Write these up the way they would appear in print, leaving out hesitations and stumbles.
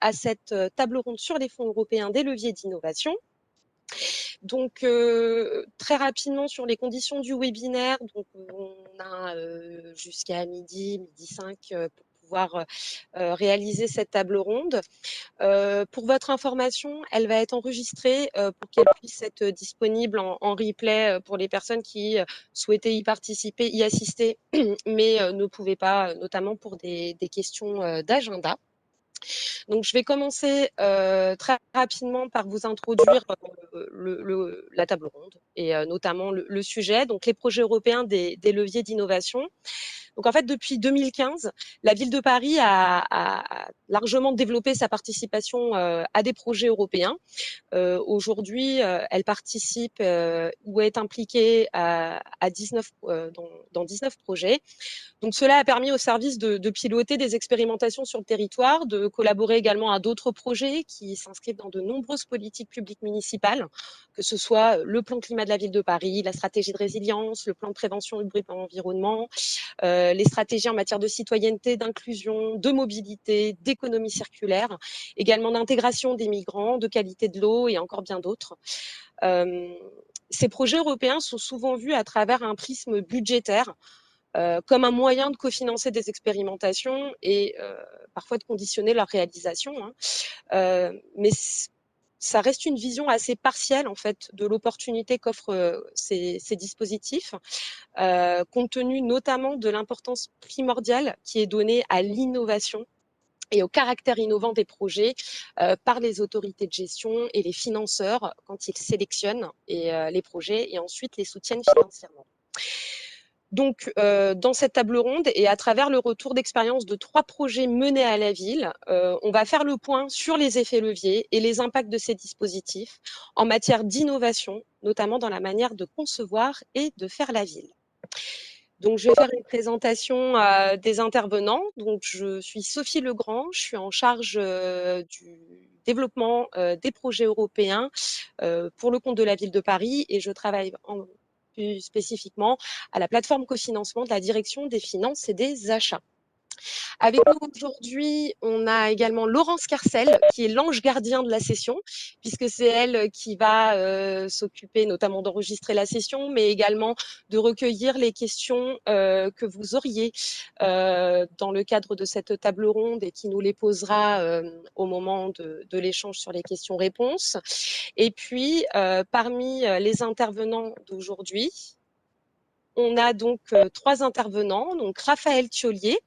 à cette table ronde sur les fonds européens des leviers d'innovation. Donc, très rapidement sur les conditions du webinaire, donc on a jusqu'à midi 5 pour pouvoir réaliser cette table ronde. Pour votre information, elle va être enregistrée pour qu'elle puisse être disponible en replay pour les personnes qui souhaitaient y participer, y assister, mais ne pouvaient pas, notamment pour des questions d'agenda. Donc, je vais commencer très rapidement par vous introduire la table ronde et notamment le sujet, donc les projets européens des leviers d'innovation. Donc en fait, depuis 2015, la ville de Paris a largement développé sa participation à des projets européens. Aujourd'hui, elle participe ou est impliquée à 19, dans 19 projets. Donc cela a permis au service de piloter des expérimentations sur le territoire, de collaborer également à d'autres projets qui s'inscrivent dans de nombreuses politiques publiques municipales, que ce soit le plan climat de la ville de Paris, la stratégie de résilience, le plan de prévention du bruit dans l'environnement, les stratégies en matière de citoyenneté, d'inclusion, de mobilité, d'économie circulaire, également d'intégration des migrants, de qualité de l'eau et encore bien d'autres. Ces projets européens sont souvent vus à travers un prisme budgétaire, comme un moyen de cofinancer des expérimentations et parfois de conditionner leur réalisation. Mais ça reste une vision assez partielle en fait de l'opportunité qu'offrent ces dispositifs, compte tenu notamment de l'importance primordiale qui est donnée à l'innovation et au caractère innovant des projets par les autorités de gestion et les financeurs quand ils sélectionnent les projets et ensuite les soutiennent financièrement. Donc, dans cette table ronde et à travers le retour d'expérience de 3 projets menés à la ville, on va faire le point sur les effets leviers et les impacts de ces dispositifs en matière d'innovation, notamment dans la manière de concevoir et de faire la ville. Donc, je vais faire une présentation des intervenants. Donc, je suis Sophie Legrand, je suis en charge du développement des projets européens pour le compte de la ville de Paris et je travaille plus spécifiquement à la plateforme cofinancement de la direction des finances et des achats. Avec nous aujourd'hui, on a également Laurence Carcel, qui est l'ange gardien de la session, puisque c'est elle qui va s'occuper notamment d'enregistrer la session, mais également de recueillir les questions que vous auriez dans le cadre de cette table ronde et qui nous les posera au moment de l'échange sur les questions-réponses. Et puis, parmi les intervenants d'aujourd'hui, on a donc 3 intervenants. Donc, Raphaël Thiollier,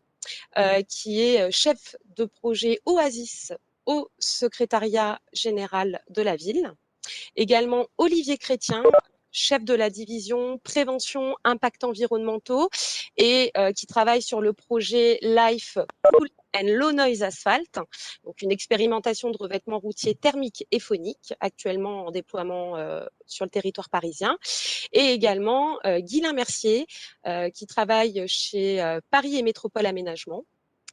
qui est chef de projet Oasis au secrétariat général de la ville. Également Olivier Chrétien, chef de la division prévention impacts environnementaux et qui travaille sur le projet Life Cool and Low Noise Asphalt, donc une expérimentation de revêtement routier thermique et phonique actuellement en déploiement sur le territoire parisien. Et également Guylain Mercier qui travaille chez Paris et Métropole Aménagement,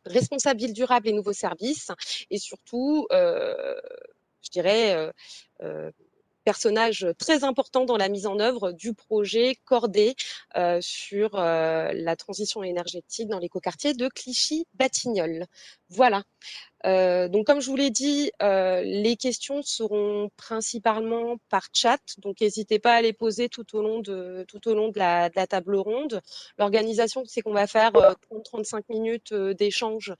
responsable ville durable et nouveaux services, et surtout, je dirais, personnage très important dans la mise en œuvre du projet Cordée sur la transition énergétique dans l'écoquartier de Clichy-Batignolles. Voilà. Donc, comme je vous l'ai dit, les questions seront principalement par chat, donc n'hésitez pas à les poser tout au long de la table ronde. L'organisation, c'est qu'on va faire 30-35 minutes d'échange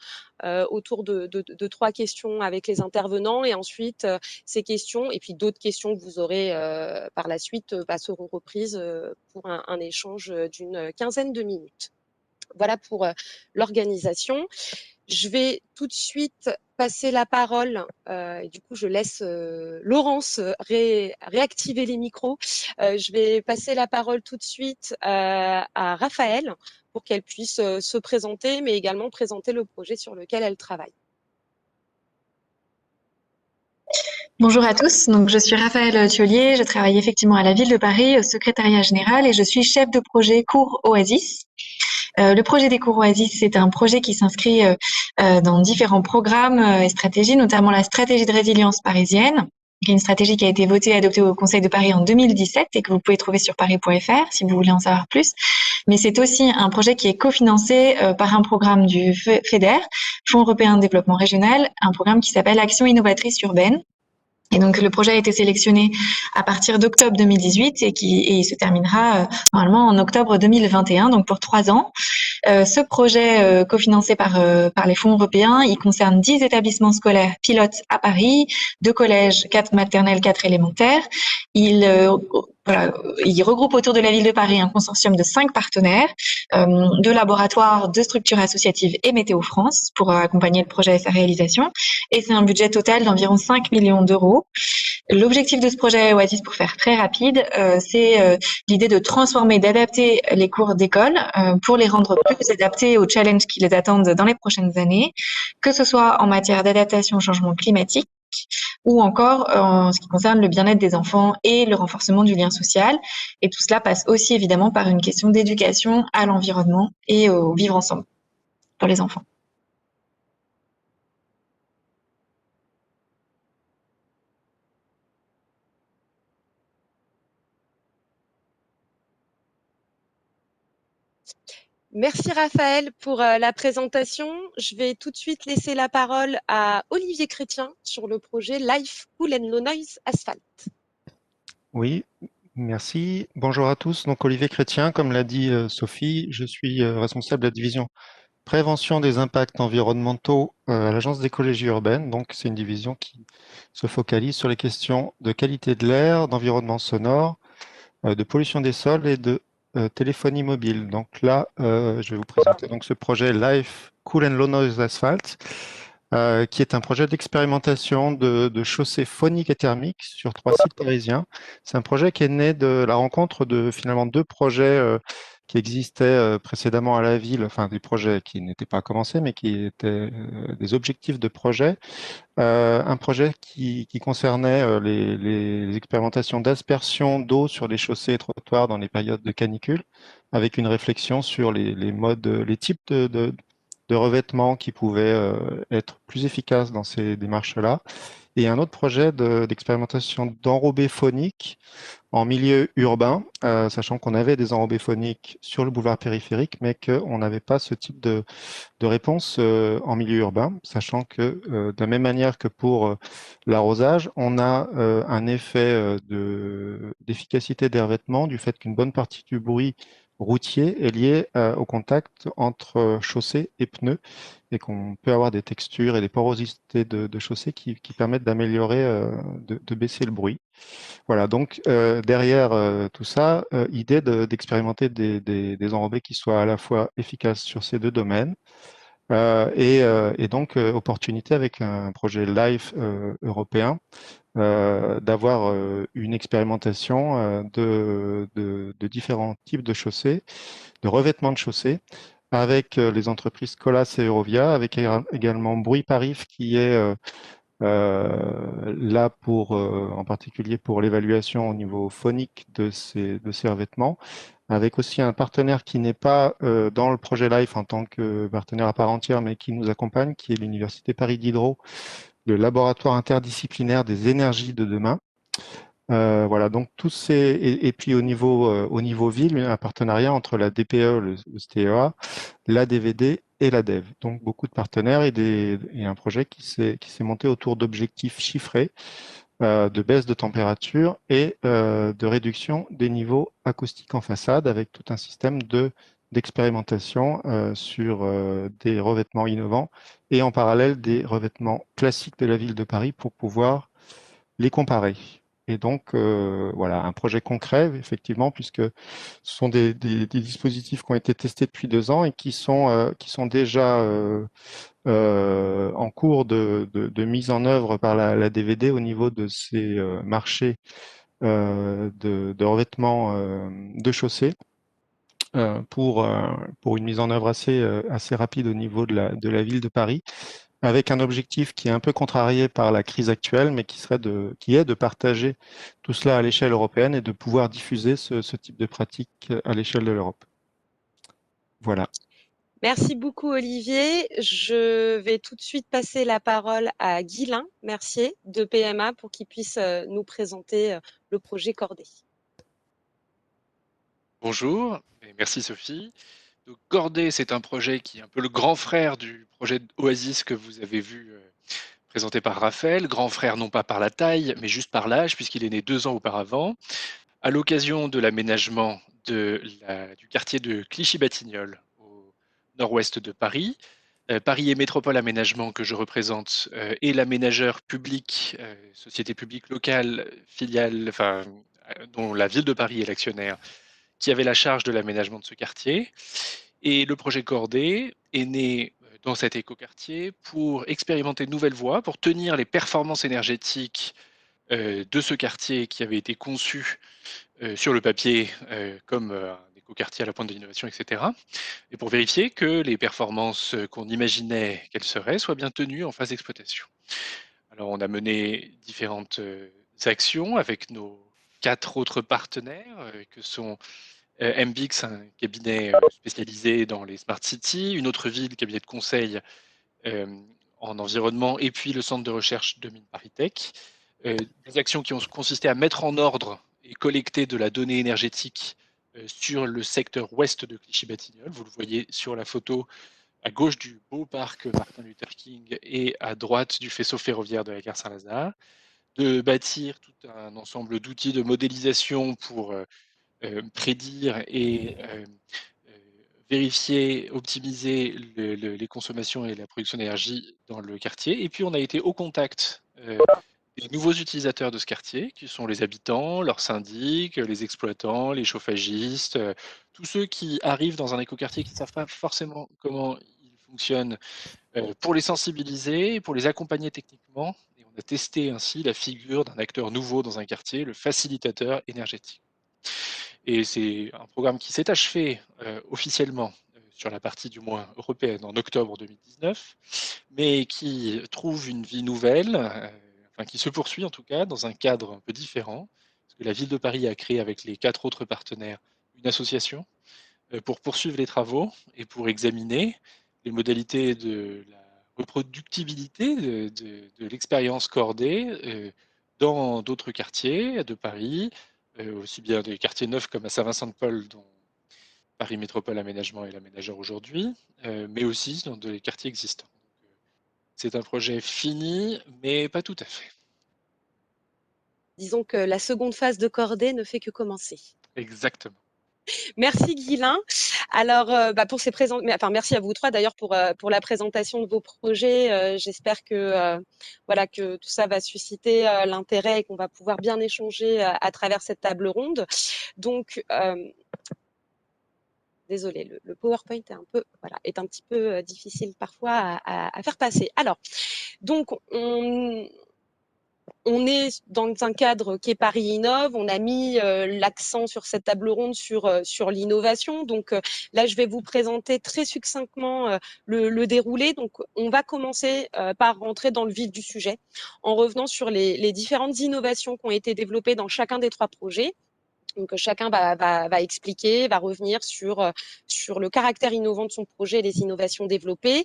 autour de 3 questions avec les intervenants et ensuite ces questions et puis d'autres questions que vous aurez par la suite seront reprises pour un échange d'une quinzaine de minutes. Voilà pour l'organisation. Je vais tout de suite passer la parole, et du coup je laisse Laurence réactiver les micros. Je vais passer la parole tout de suite à Raphaël pour qu'elle puisse se présenter, mais également présenter le projet sur lequel elle travaille. Bonjour à tous, donc je suis Raphaël Thiollier, je travaille effectivement à la ville de Paris au secrétariat général et je suis chef de projet Cours Oasis. Le projet des Cours Oasis, c'est un projet qui s'inscrit dans différents programmes et stratégies, notamment la stratégie de résilience parisienne, qui est une stratégie qui a été votée et adoptée au Conseil de Paris en 2017 et que vous pouvez trouver sur paris.fr si vous voulez en savoir plus. Mais c'est aussi un projet qui est cofinancé par un programme du FEDER, Fonds européen de développement régional, un programme qui s'appelle Action innovatrice urbaine. Et donc, le projet a été sélectionné à partir d'octobre 2018 et il se terminera normalement en octobre 2021, donc pour 3 ans. Ce projet cofinancé par les fonds européens, il concerne 10 établissements scolaires pilotes à Paris, 2 collèges, 4 maternelles, 4 élémentaires. Il regroupe autour de la ville de Paris un consortium de 5 partenaires, 2 laboratoires, 2 structures associatives et Météo France pour accompagner le projet et sa réalisation. Et c'est un budget total d'environ 5 millions d'euros. L'objectif de ce projet Oasis, pour faire très rapide, c'est l'idée de transformer, d'adapter les cours d'école pour les rendre plus adaptés aux challenges qui les attendent dans les prochaines années, que ce soit en matière d'adaptation au changement climatique ou encore en ce qui concerne le bien-être des enfants et le renforcement du lien social. Et tout cela passe aussi évidemment par une question d'éducation à l'environnement et au vivre ensemble pour les enfants. Merci Raphaël pour la présentation. Je vais tout de suite laisser la parole à Olivier Chrétien sur le projet Life Cool and Low Noise Asphalt. Oui, merci. Bonjour à tous. Donc Olivier Chrétien, comme l'a dit Sophie, je suis responsable de la division prévention des impacts environnementaux à l'Agence d'écologie urbaine. Donc c'est une division qui se focalise sur les questions de qualité de l'air, d'environnement sonore, de pollution des sols et de téléphonie mobile. Donc là, je vais vous présenter donc ce projet Life Cool and Low Noise Asphalt, qui est un projet d'expérimentation de chaussées phoniques et thermiques sur 3 sites parisiens. C'est un projet qui est né de la rencontre de finalement 2 projets qui existaient précédemment à la ville, enfin des projets qui n'étaient pas commencés, mais qui étaient des objectifs de projet. Un projet qui concernait les expérimentations d'aspersion d'eau sur les chaussées et trottoirs dans les périodes de canicule, avec une réflexion sur les modes, les types de revêtements qui pouvaient être plus efficaces dans ces démarches-là. Et un autre projet d'expérimentation d'enrobés phoniques en milieu urbain, sachant qu'on avait des enrobés phoniques sur le boulevard périphérique, mais qu'on n'avait pas ce type de réponse en milieu urbain, sachant que de la même manière que pour l'arrosage, on a un effet d'efficacité des revêtements du fait qu'une bonne partie du bruit routier est lié au contact entre chaussée et pneus et qu'on peut avoir des textures et des porosités de chaussée qui permettent d'améliorer, de baisser le bruit. Voilà, donc derrière tout ça, idée d'expérimenter des enrobés qui soient à la fois efficaces sur ces 2 domaines et donc opportunité avec un projet LIFE européen d'avoir une expérimentation de différents types de chaussées, de revêtements de chaussées, avec les entreprises Colas et Eurovia, avec également Bruit Parif qui est là pour, en particulier pour l'évaluation au niveau phonique de ces revêtements, avec aussi un partenaire qui n'est pas dans le projet LIFE en tant que partenaire à part entière, mais qui nous accompagne, qui est l'Université Paris Diderot, le laboratoire interdisciplinaire des énergies de demain. Voilà, donc tous ces et puis au niveau ville, un partenariat entre la DPE, le STEA, la DVD et la DEV. Donc beaucoup de partenaires et un projet qui s'est monté autour d'objectifs chiffrés de baisse de température et de réduction des niveaux acoustiques en façade avec tout un système d'expérimentation sur des revêtements innovants et en parallèle des revêtements classiques de la ville de Paris pour pouvoir les comparer. Et donc, voilà, un projet concret, effectivement, puisque ce sont des dispositifs qui ont été testés depuis 2 ans et qui sont déjà en cours de mise en œuvre par la DVD au niveau de ces marchés de revêtements de chaussées pour une mise en œuvre assez rapide au niveau de la ville de Paris, avec un objectif qui est un peu contrarié par la crise actuelle, mais qui est de partager tout cela à l'échelle européenne et de pouvoir diffuser ce type de pratique à l'échelle de l'Europe. Voilà. Merci beaucoup, Olivier. Je vais tout de suite passer la parole à Guylain Mercier de PMA pour qu'il puisse nous présenter le projet Cordée. Bonjour et merci Sophie. Donc, Cordée, c'est un projet qui est un peu le grand frère du projet Oasis que vous avez vu présenté par Raphaël. Grand frère non pas par la taille, mais juste par l'âge, puisqu'il est né 2 ans auparavant, à l'occasion de l'aménagement du quartier de Clichy-Batignolles, au nord-ouest de Paris. Paris et Métropole Aménagement, que je représente, est l'aménageur public, société publique locale, filiale, dont la ville de Paris est l'actionnaire, qui avait la charge de l'aménagement de ce quartier. Et le projet Cordée est né dans cet écoquartier pour expérimenter de nouvelles voies, pour tenir les performances énergétiques de ce quartier qui avait été conçu sur le papier comme un écoquartier à la pointe de l'innovation, etc. Et pour vérifier que les performances qu'on imaginait qu'elles seraient soient bien tenues en phase d'exploitation. Alors on a mené différentes actions avec nos 4 autres partenaires que sont MBX, un cabinet spécialisé dans les smart cities, une autre ville, cabinet de conseil euh, en environnement, et puis le centre de recherche de Mines ParisTech. Des actions qui ont consisté à mettre en ordre et collecter de la donnée énergétique sur le secteur ouest de Clichy-Batignolles. Vous le voyez sur la photo à gauche du beau parc Martin Luther King et à droite du faisceau ferroviaire de la gare Saint-Lazare. De bâtir tout un ensemble d'outils de modélisation pour prédire et vérifier, optimiser les consommations et la production d'énergie dans le quartier. Et puis, on a été au contact des nouveaux utilisateurs de ce quartier, qui sont les habitants, leurs syndics, les exploitants, les chauffagistes, tous ceux qui arrivent dans un écoquartier qui ne savent pas forcément comment il fonctionne, pour les sensibiliser et pour les accompagner techniquement. Et on a testé ainsi la figure d'un acteur nouveau dans un quartier, le facilitateur énergétique. Et c'est un programme qui s'est achevé officiellement sur la partie du moins européenne en octobre 2019, mais qui trouve une vie nouvelle, enfin qui se poursuit en tout cas dans un cadre un peu différent, parce que la ville de Paris a créé avec les 4 autres partenaires une association pour poursuivre les travaux et pour examiner les modalités de la reproductibilité de l'expérience Cordée dans d'autres quartiers de Paris, aussi bien des quartiers neufs comme à Saint-Vincent-de-Paul, dont Paris Métropole Aménagement est l'aménageur aujourd'hui, mais aussi dans des quartiers existants. C'est un projet fini, mais pas tout à fait. Disons que la seconde phase de Cordée ne fait que commencer. Exactement. Merci Guylain. Alors, pour ces enfin, merci à vous trois d'ailleurs pour la présentation de vos projets. J'espère que voilà que tout ça va susciter l'intérêt et qu'on va pouvoir bien échanger à travers cette table ronde. Donc, désolé, le PowerPoint est un petit peu difficile parfois à faire passer. Alors, donc on est dans un cadre qui est Paris Innove. On a mis l'accent sur cette table ronde sur l'innovation. Donc là, je vais vous présenter très succinctement le déroulé. Donc, on va commencer par rentrer dans le vif du sujet en revenant sur les différentes innovations qui ont été développées dans chacun des 3 projets. Donc, chacun va expliquer, va revenir sur le caractère innovant de son projet et les innovations développées.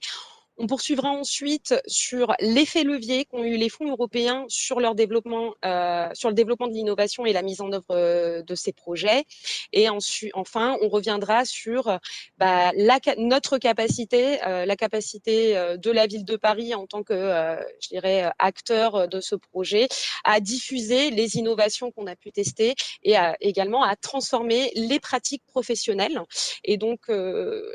On poursuivra ensuite sur l'effet levier qu'ont eu les fonds européens sur leur développement, sur le développement de l'innovation et la mise en œuvre de ces projets. Et enfin, on reviendra sur notre capacité, la capacité de la ville de Paris en tant que, je dirais, acteur de ce projet, à diffuser les innovations qu'on a pu tester et également à transformer les pratiques professionnelles. Et donc,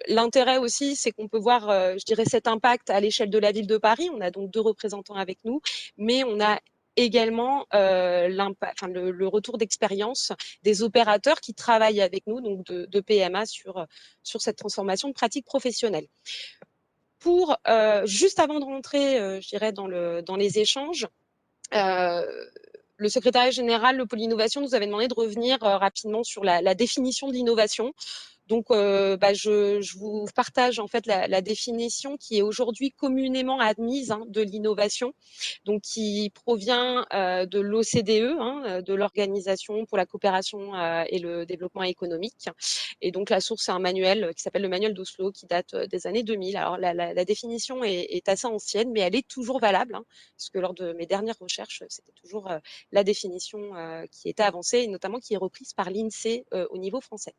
l'intérêt aussi, c'est qu'on peut voir, je dirais, cet impact à l'échelle de la ville de Paris. On a donc 2 représentants avec nous, mais on a également le retour d'expérience des opérateurs qui travaillent avec nous, donc de PMA, sur cette transformation de pratiques professionnelles. Juste avant de rentrer, je dirais, dans les échanges, le secrétariat général, le pôle innovation, nous avait demandé de revenir rapidement sur la définition de l'innovation. Donc, je vous partage en fait la définition qui est aujourd'hui communément admise de l'innovation, donc qui provient de l'OCDE, de l'Organisation pour la coopération et le développement économique. Et donc, la source, c'est un manuel qui s'appelle le manuel d'Oslo, qui date des années 2000. Alors, la définition est assez ancienne, mais elle est toujours valable, parce que lors de mes dernières recherches, c'était toujours la définition qui était avancée, et notamment qui est reprise par l'INSEE au niveau français.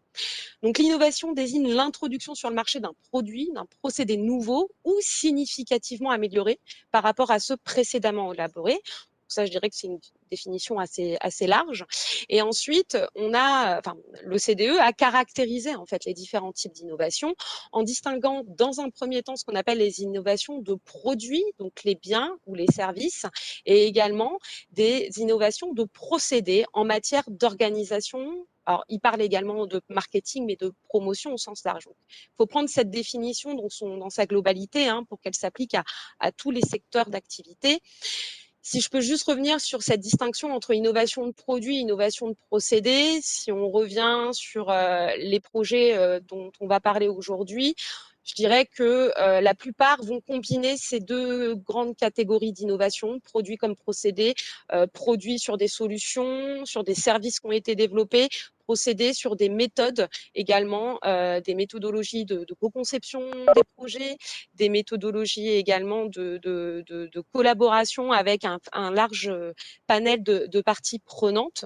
Donc, l'innovation désigne l'introduction sur le marché d'un produit, d'un procédé nouveau ou significativement amélioré par rapport à ceux précédemment élaborés. Ça, je dirais que c'est une définition assez large. Et ensuite, l'OCDE a caractérisé en fait les différents types d'innovation en distinguant dans un premier temps ce qu'on appelle les innovations de produits, donc les biens ou les services, et également des innovations de procédés en matière d'organisation. Alors, il parle également de marketing, mais de promotion au sens large. Il faut prendre cette définition dans sa globalité pour qu'elle s'applique à tous les secteurs d'activité. Si je peux juste revenir sur cette distinction entre innovation de produit et innovation de procédé, si on revient sur les projets dont on va parler aujourd'hui, je dirais que la plupart vont combiner ces deux grandes catégories d'innovation, produits comme procédés, produits sur des solutions, sur des services qui ont été développés, procédés sur des méthodes également, des méthodologies de co-conception des projets, des méthodologies également de collaboration avec un large panel de parties prenantes.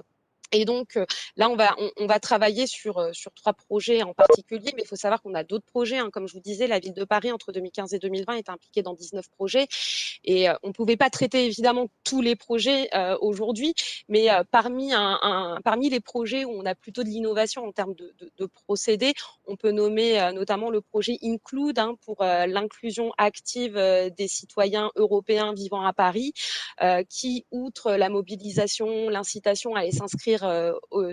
Et donc là, on va travailler sur 3 projets en particulier, mais il faut savoir qu'on a d'autres projets. Comme je vous disais, la ville de Paris, entre 2015 et 2020, est impliquée dans 19 projets. Et on ne pouvait pas traiter évidemment tous les projets aujourd'hui, mais parmi les projets où on a plutôt de l'innovation en termes de procédés, on peut nommer notamment le projet Include pour l'inclusion active des citoyens européens vivant à Paris, qui, outre la mobilisation, l'incitation à aller s'inscrire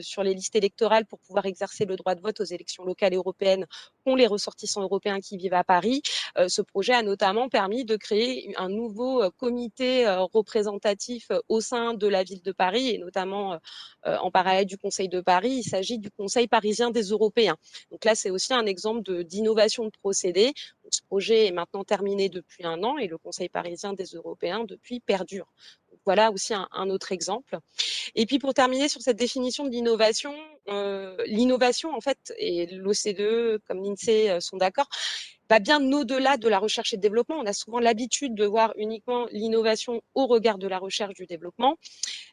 sur les listes électorales pour pouvoir exercer le droit de vote aux élections locales et européennes qu'ont les ressortissants européens qui vivent à Paris, ce projet a notamment permis de créer un nouveau comité représentatif au sein de la ville de Paris, et notamment en parallèle du Conseil de Paris. Il s'agit du Conseil parisien des Européens. Donc là, c'est aussi un exemple d'innovation de procédé. Ce projet est maintenant terminé depuis 1 an et le Conseil parisien des Européens depuis perdure. Donc voilà aussi un autre exemple. Et puis pour terminer sur cette définition de l'innovation en fait, et l'OCDE comme l'INSEE sont d'accord, va bien au-delà de la recherche et le développement. On a souvent l'habitude de voir uniquement l'innovation au regard de la recherche du développement.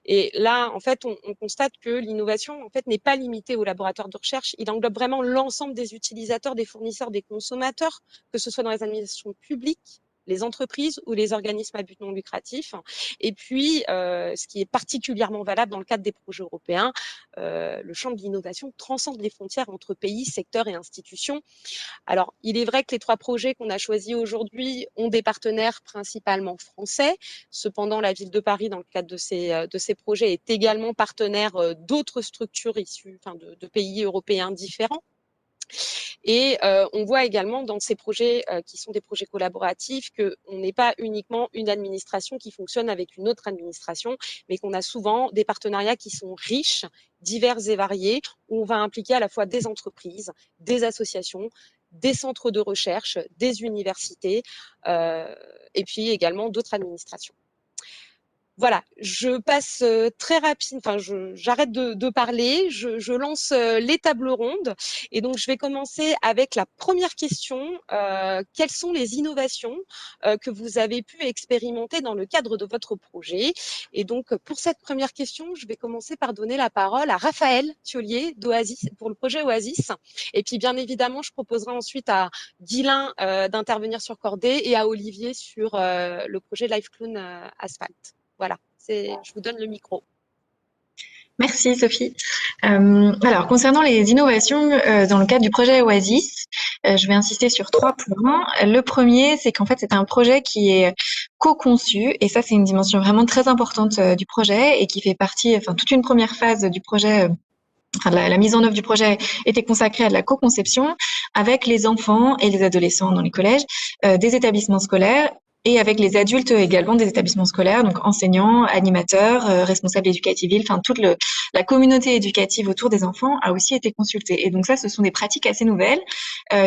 Et là, en fait, on constate que l'innovation, en fait, n'est pas limitée aux laboratoires de recherche. Il englobe vraiment l'ensemble des utilisateurs, des fournisseurs, des consommateurs, que ce soit dans les administrations publiques, les entreprises ou les organismes à but non lucratif. Et puis, ce qui est particulièrement valable dans le cadre des projets européens, le champ de l'innovation transcende les frontières entre pays, secteurs et institutions. Alors, il est vrai que les 3 projets qu'on a choisis aujourd'hui ont des partenaires principalement français. Cependant, la ville de Paris, dans le cadre de ces projets, est également partenaire d'autres structures issues de pays européens différents. Et on voit également dans ces projets qui sont des projets collaboratifs qu'on n'est pas uniquement une administration qui fonctionne avec une autre administration, mais qu'on a souvent des partenariats qui sont riches, divers et variés, où on va impliquer à la fois des entreprises, des associations, des centres de recherche, des universités, et puis également d'autres administrations. Voilà, je passe très rapide, j'arrête de parler, je lance les tables rondes. Et donc, je vais commencer avec la première question. Quelles sont les innovations que vous avez pu expérimenter dans le cadre de votre projet? Et donc, pour cette première question, je vais commencer par donner la parole à Raphaël Thiollier d'Oasis pour le projet Oasis. Et puis, bien évidemment, je proposerai ensuite à Guylain d'intervenir sur Cordée et à Olivier sur le projet Life Clone Asphalt. Voilà, je vous donne le micro. Merci Sophie. Alors concernant les innovations dans le cadre du projet Oasis, je vais insister sur 3 points. Le premier, c'est qu'en fait c'est un projet qui est co-conçu et ça c'est une dimension vraiment très importante du projet et qui fait partie, toute une première phase du projet. La mise en œuvre du projet était consacrée à de la co-conception avec les enfants et les adolescents dans les collèges, des établissements scolaires et avec les adultes également des établissements scolaires, donc enseignants, animateurs, responsables éducatifs, enfin toute la communauté éducative autour des enfants a aussi été consultée. Et donc ça, ce sont des pratiques assez nouvelles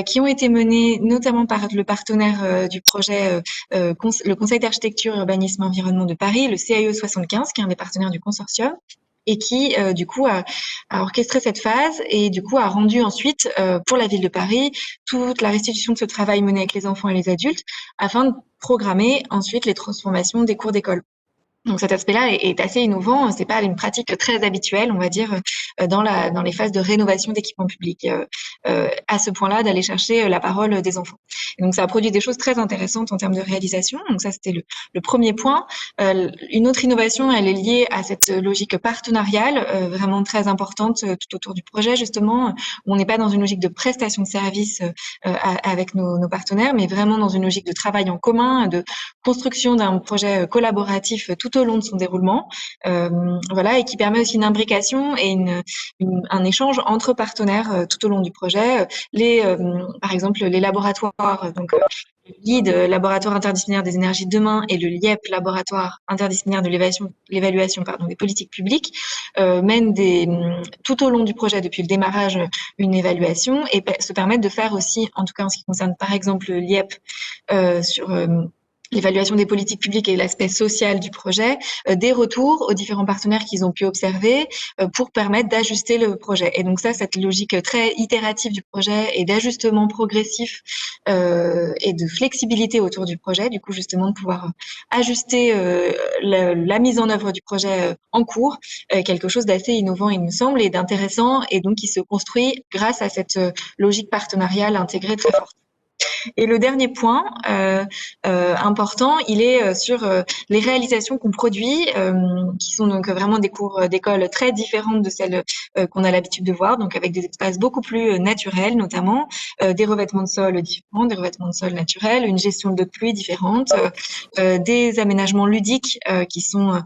qui ont été menées notamment par le partenaire du projet, le Conseil d'architecture, urbanisme, environnement de Paris, le CAE 75, qui est un des partenaires du consortium, et qui du coup a orchestré cette phase et du coup a rendu ensuite pour la ville de Paris toute la restitution de ce travail mené avec les enfants et les adultes afin de programmer ensuite les transformations des cours d'école. Donc cet aspect-là est assez innovant. C'est pas une pratique très habituelle, on va dire, dans les phases de rénovation d'équipements publics, à ce point-là, d'aller chercher la parole des enfants. Et donc ça a produit des choses très intéressantes en termes de réalisation. Donc ça, c'était le premier point. Une autre innovation, elle est liée à cette logique partenariale, vraiment très importante tout autour du projet, justement, où on n'est pas dans une logique de prestation de services avec nos partenaires, mais vraiment dans une logique de travail en commun, de construction d'un projet collaboratif tout au long de son déroulement, voilà, et qui permet aussi une imbrication et un échange entre partenaires tout au long du projet. Par exemple, les laboratoires, donc le LEED, laboratoire interdisciplinaire des énergies de demain, et le LIEP, laboratoire interdisciplinaire de l'évaluation des politiques publiques, mènent tout au long du projet, depuis le démarrage, une évaluation et se permettent de faire aussi, en tout cas en ce qui concerne par exemple le LIEP, sur l'évaluation des politiques publiques et l'aspect social du projet, des retours aux différents partenaires qu'ils ont pu observer pour permettre d'ajuster le projet. Et donc ça, cette logique très itérative du projet et d'ajustement progressif et de flexibilité autour du projet, du coup justement de pouvoir ajuster la mise en œuvre du projet en cours, quelque chose d'assez innovant il me semble et d'intéressant, et donc qui se construit grâce à cette logique partenariale intégrée très forte. Et le dernier point important, il est sur les réalisations qu'on produit, qui sont donc vraiment des cours d'école très différentes de celles qu'on a l'habitude de voir, donc avec des espaces beaucoup plus naturels, notamment des revêtements de sol différents, des revêtements de sol naturels, une gestion de pluie différente, des aménagements ludiques qui sont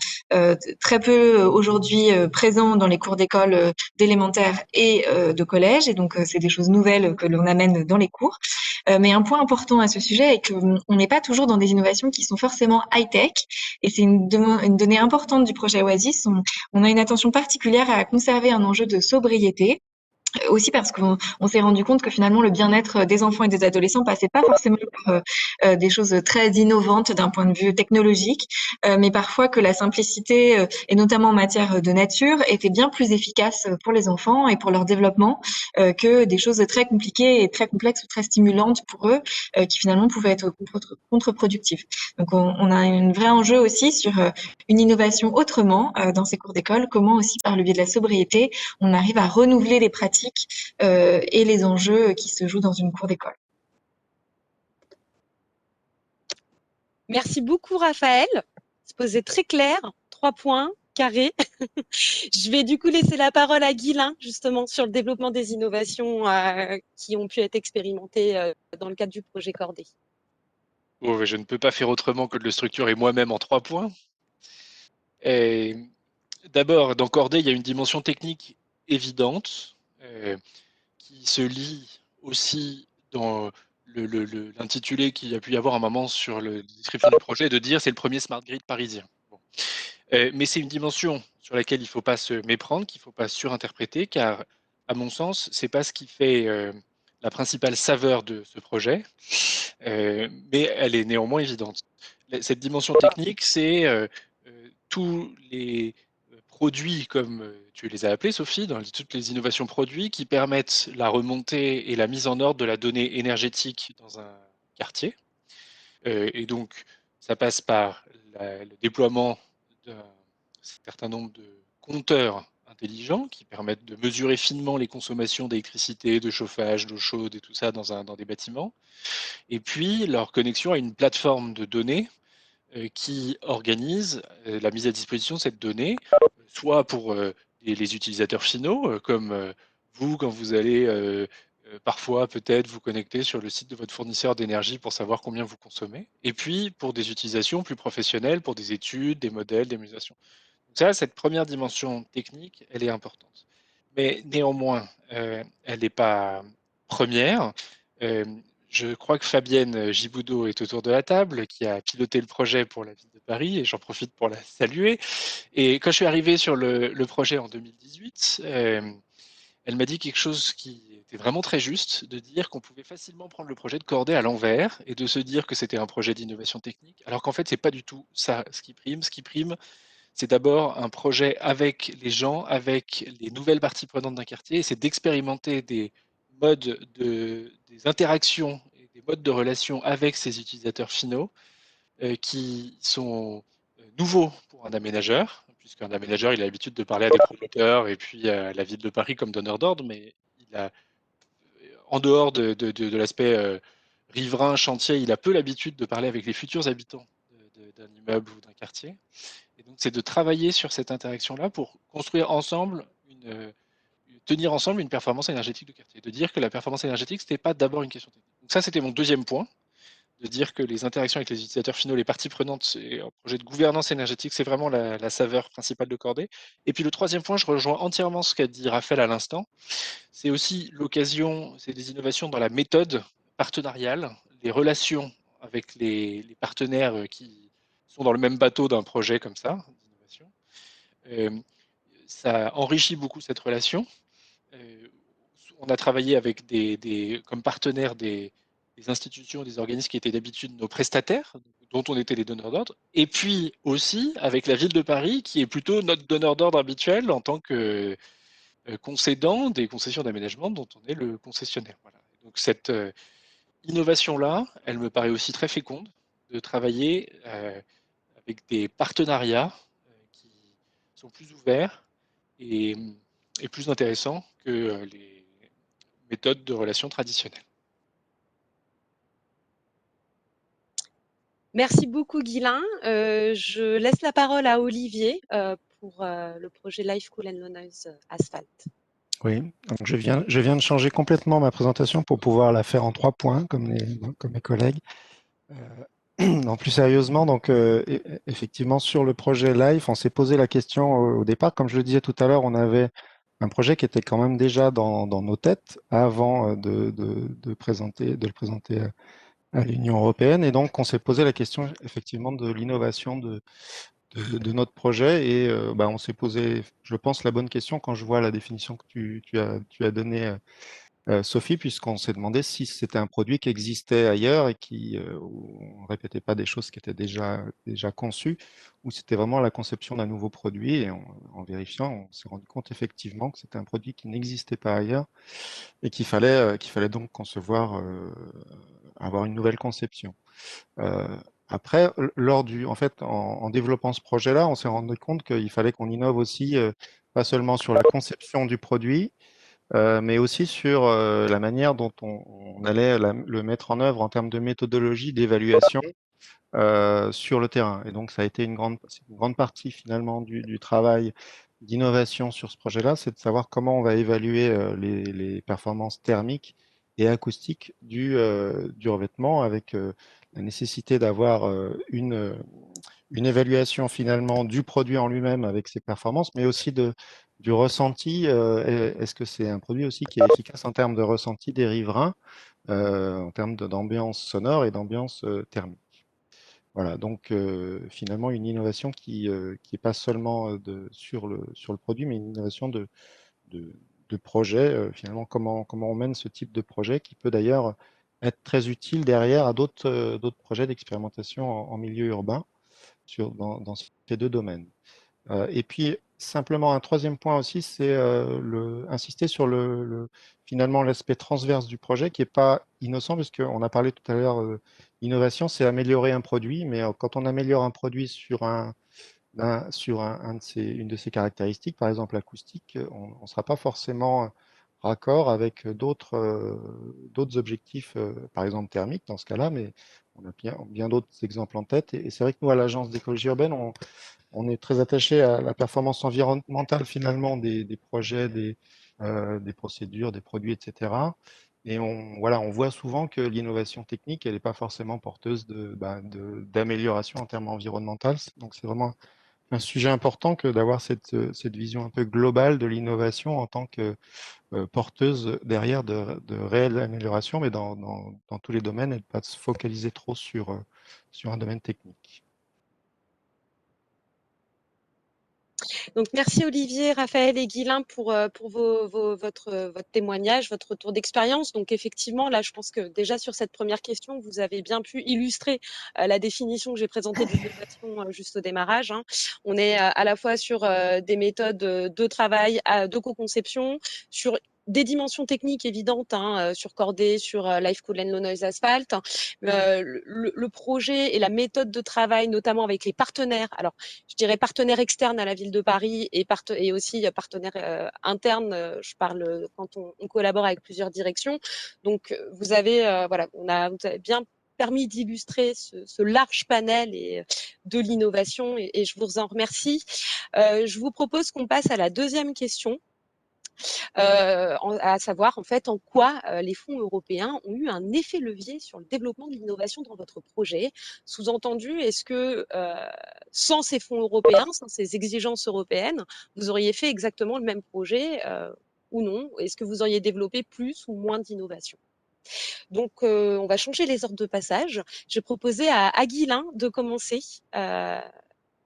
très peu aujourd'hui présents dans les cours d'école d'élémentaire et de collège, et donc c'est des choses nouvelles que l'on amène dans les cours. Mais un point important à ce sujet est qu'on n'est pas toujours dans des innovations qui sont forcément high-tech, et c'est une donnée importante du projet Oasis. On a une attention particulière à conserver un enjeu de sobriété, aussi parce qu'on s'est rendu compte que finalement le bien-être des enfants et des adolescents passait pas forcément par des choses très innovantes d'un point de vue technologique, mais parfois que la simplicité, et notamment en matière de nature, était bien plus efficace pour les enfants et pour leur développement que des choses très compliquées et très complexes ou très stimulantes pour eux, qui finalement pouvaient être contre-productives. Donc on a un vrai enjeu aussi sur une innovation autrement dans ces cours d'école, comment aussi par le biais de la sobriété, on arrive à renouveler les pratiques et les enjeux qui se jouent dans une cour d'école. Merci beaucoup, Raphaël. Exposé très clair, 3 points, carré. Je vais du coup laisser la parole à Guylain, justement, sur le développement des innovations qui ont pu être expérimentées dans le cadre du projet Cordée. Oh, je ne peux pas faire autrement que de le structurer moi-même en 3 points. D'abord, dans Cordée, il y a une dimension technique évidente qui se lit aussi dans l'intitulé qu'il y a pu y avoir un moment sur la description du projet, de dire c'est le premier smart grid parisien. Bon. Mais c'est une dimension sur laquelle il ne faut pas se méprendre, qu'il ne faut pas surinterpréter, car à mon sens, ce n'est pas ce qui fait la principale saveur de ce projet, mais elle est néanmoins évidente. Cette dimension technique, c'est tous les produits, comme tu les as appelés, Sophie, dans toutes les innovations produits qui permettent la remontée et la mise en ordre de la donnée énergétique dans un quartier. Et donc, ça passe par le déploiement d'un certain nombre de compteurs intelligents qui permettent de mesurer finement les consommations d'électricité, de chauffage, d'eau chaude et tout ça dans des bâtiments. Et puis, leur connexion à une plateforme de données qui organise la mise à disposition de cette donnée, soit pour les utilisateurs finaux, comme vous, quand vous allez parfois peut-être vous connecter sur le site de votre fournisseur d'énergie pour savoir combien vous consommez, et puis pour des utilisations plus professionnelles, pour des études, des modèles, des médiations. Donc ça, cette première dimension technique, elle est importante. Mais néanmoins, elle n'est pas première. Je crois que Fabienne Giboudot est autour de la table, qui a piloté le projet pour la ville de Paris, et j'en profite pour la saluer. Et quand je suis arrivé sur le projet en 2018, elle m'a dit quelque chose qui était vraiment très juste, de dire qu'on pouvait facilement prendre le projet de Corday à l'envers et de se dire que c'était un projet d'innovation technique, alors qu'en fait, c'est pas du tout ça ce qui prime. Ce qui prime, c'est d'abord un projet avec les gens, avec les nouvelles parties prenantes d'un quartier, et c'est d'expérimenter des des interactions et des modes de relation avec ces utilisateurs finaux qui sont nouveaux pour un aménageur, puisqu'un aménageur, il a l'habitude de parler à des promoteurs et puis à la ville de Paris comme donneur d'ordre, mais il a, en dehors de l'aspect riverain, chantier, il a peu l'habitude de parler avec les futurs habitants d'un immeuble ou d'un quartier. Et donc, c'est de travailler sur cette interaction-là pour construire ensemble tenir ensemble une performance énergétique de quartier. De dire que la performance énergétique, ce n'était pas d'abord une question technique. Donc ça, c'était mon deuxième point, de dire que les interactions avec les utilisateurs finaux, les parties prenantes, et un projet de gouvernance énergétique, c'est vraiment la saveur principale de Corday. Et puis le troisième point, je rejoins entièrement ce qu'a dit Raphaël à l'instant, c'est aussi l'occasion, c'est des innovations dans la méthode partenariale, les relations avec les partenaires qui sont dans le même bateau d'un projet comme ça, d'innovation. Euh, Ça enrichit beaucoup cette relation. On a travaillé avec comme partenaires des institutions, des organismes qui étaient d'habitude nos prestataires, dont on était les donneurs d'ordre, et puis aussi avec la ville de Paris, qui est plutôt notre donneur d'ordre habituel en tant que concédant des concessions d'aménagement dont on est le concessionnaire. Voilà. Donc cette innovation-là, elle me paraît aussi très féconde de travailler avec des partenariats qui sont plus ouverts et, et plus intéressants que les méthodes de relations traditionnelles. Merci beaucoup, Guylain. Je laisse la parole à Olivier pour le projet Life Cool and Low Noise Asphalt. Oui, donc je viens de changer complètement ma présentation pour pouvoir la faire en 3 points, comme mes collègues. Non, plus sérieusement, donc effectivement, sur le projet Life, on s'est posé la question au départ. Comme je le disais tout à l'heure, on avait un projet qui était quand même déjà dans nos têtes avant de le présenter à l'Union européenne. Et donc, on s'est posé la question effectivement de l'innovation de notre projet. Et on s'est posé, je pense, la bonne question quand je vois la définition que tu as donnée, Sophie, puisqu'on s'est demandé si c'était un produit qui existait ailleurs et où on ne répétait pas des choses qui étaient déjà conçues, ou c'était vraiment la conception d'un nouveau produit. Et en vérifiant, on s'est rendu compte effectivement que c'était un produit qui n'existait pas ailleurs et qu'il fallait donc concevoir, avoir une nouvelle conception. Euh, Après, en développant ce projet-là, on s'est rendu compte qu'il fallait qu'on innove aussi, pas seulement sur la conception du produit, mais aussi sur la manière dont on allait le mettre en œuvre en termes de méthodologie d'évaluation sur le terrain. Et donc, ça a été c'est une grande partie finalement du travail d'innovation sur ce projet-là, c'est de savoir comment on va évaluer les performances thermiques et acoustiques du revêtement avec la nécessité d'avoir une évaluation finalement du produit en lui-même avec ses performances, mais aussi du ressenti. Est-ce que c'est un produit aussi qui est efficace en termes de ressenti des riverains, en termes d'ambiance sonore et d'ambiance thermique? Voilà, donc finalement une innovation qui est pas seulement sur le produit, mais une innovation de, de projet. Finalement, comment on mène ce type de projet qui peut d'ailleurs être très utile derrière à d'autres projets d'expérimentation en milieu urbain dans ces deux domaines. Et puis, simplement, un troisième point aussi, c'est insister sur finalement l'aspect transverse du projet qui n'est pas innocent, parce qu'on a parlé tout à l'heure, innovation, c'est améliorer un produit, mais quand on améliore un produit sur une de ses caractéristiques, par exemple l'acoustique, on ne sera pas forcément raccord avec d'autres objectifs, par exemple thermiques dans ce cas-là, mais on a bien d'autres exemples en tête. Et c'est vrai que nous, à l'Agence d'écologie urbaine, on est très attaché à la performance environnementale finalement des projets, des procédures, des produits, etc. Et on voit souvent que l'innovation technique, elle n'est pas forcément porteuse d'amélioration en termes environnementaux. Donc c'est vraiment un sujet important que d'avoir cette vision un peu globale de l'innovation en tant que porteuse derrière de réelles améliorations, mais dans tous les domaines, et ne pas se focaliser trop sur un domaine technique. Donc, merci Olivier, Raphaël et Guilain pour votre témoignage, votre retour d'expérience. Donc, effectivement, là, je pense que déjà sur cette première question, vous avez bien pu illustrer la définition que j'ai présentée de l'innovation juste au démarrage, hein. On est à la fois sur des méthodes de travail, de co-conception, sur des dimensions techniques évidentes, hein, sur Cordée, sur Life Cool and Low Noise Asphalt, le projet et la méthode de travail, notamment avec les partenaires. Alors, je dirais partenaires externes à la ville de Paris et aussi partenaires internes. Je parle quand on collabore avec plusieurs directions. Donc, vous avez bien permis d'illustrer ce large panel de l'innovation et je vous en remercie. Je vous propose qu'on passe à la deuxième question. À savoir en fait en quoi les fonds européens ont eu un effet levier sur le développement de l'innovation dans votre projet. Sous-entendu, est-ce que sans ces fonds européens, sans ces exigences européennes, vous auriez fait exactement le même projet ou non? Est-ce que vous auriez développé plus ou moins d'innovation? Donc, on va changer les ordres de passage. Je vais proposer à Guilain de commencer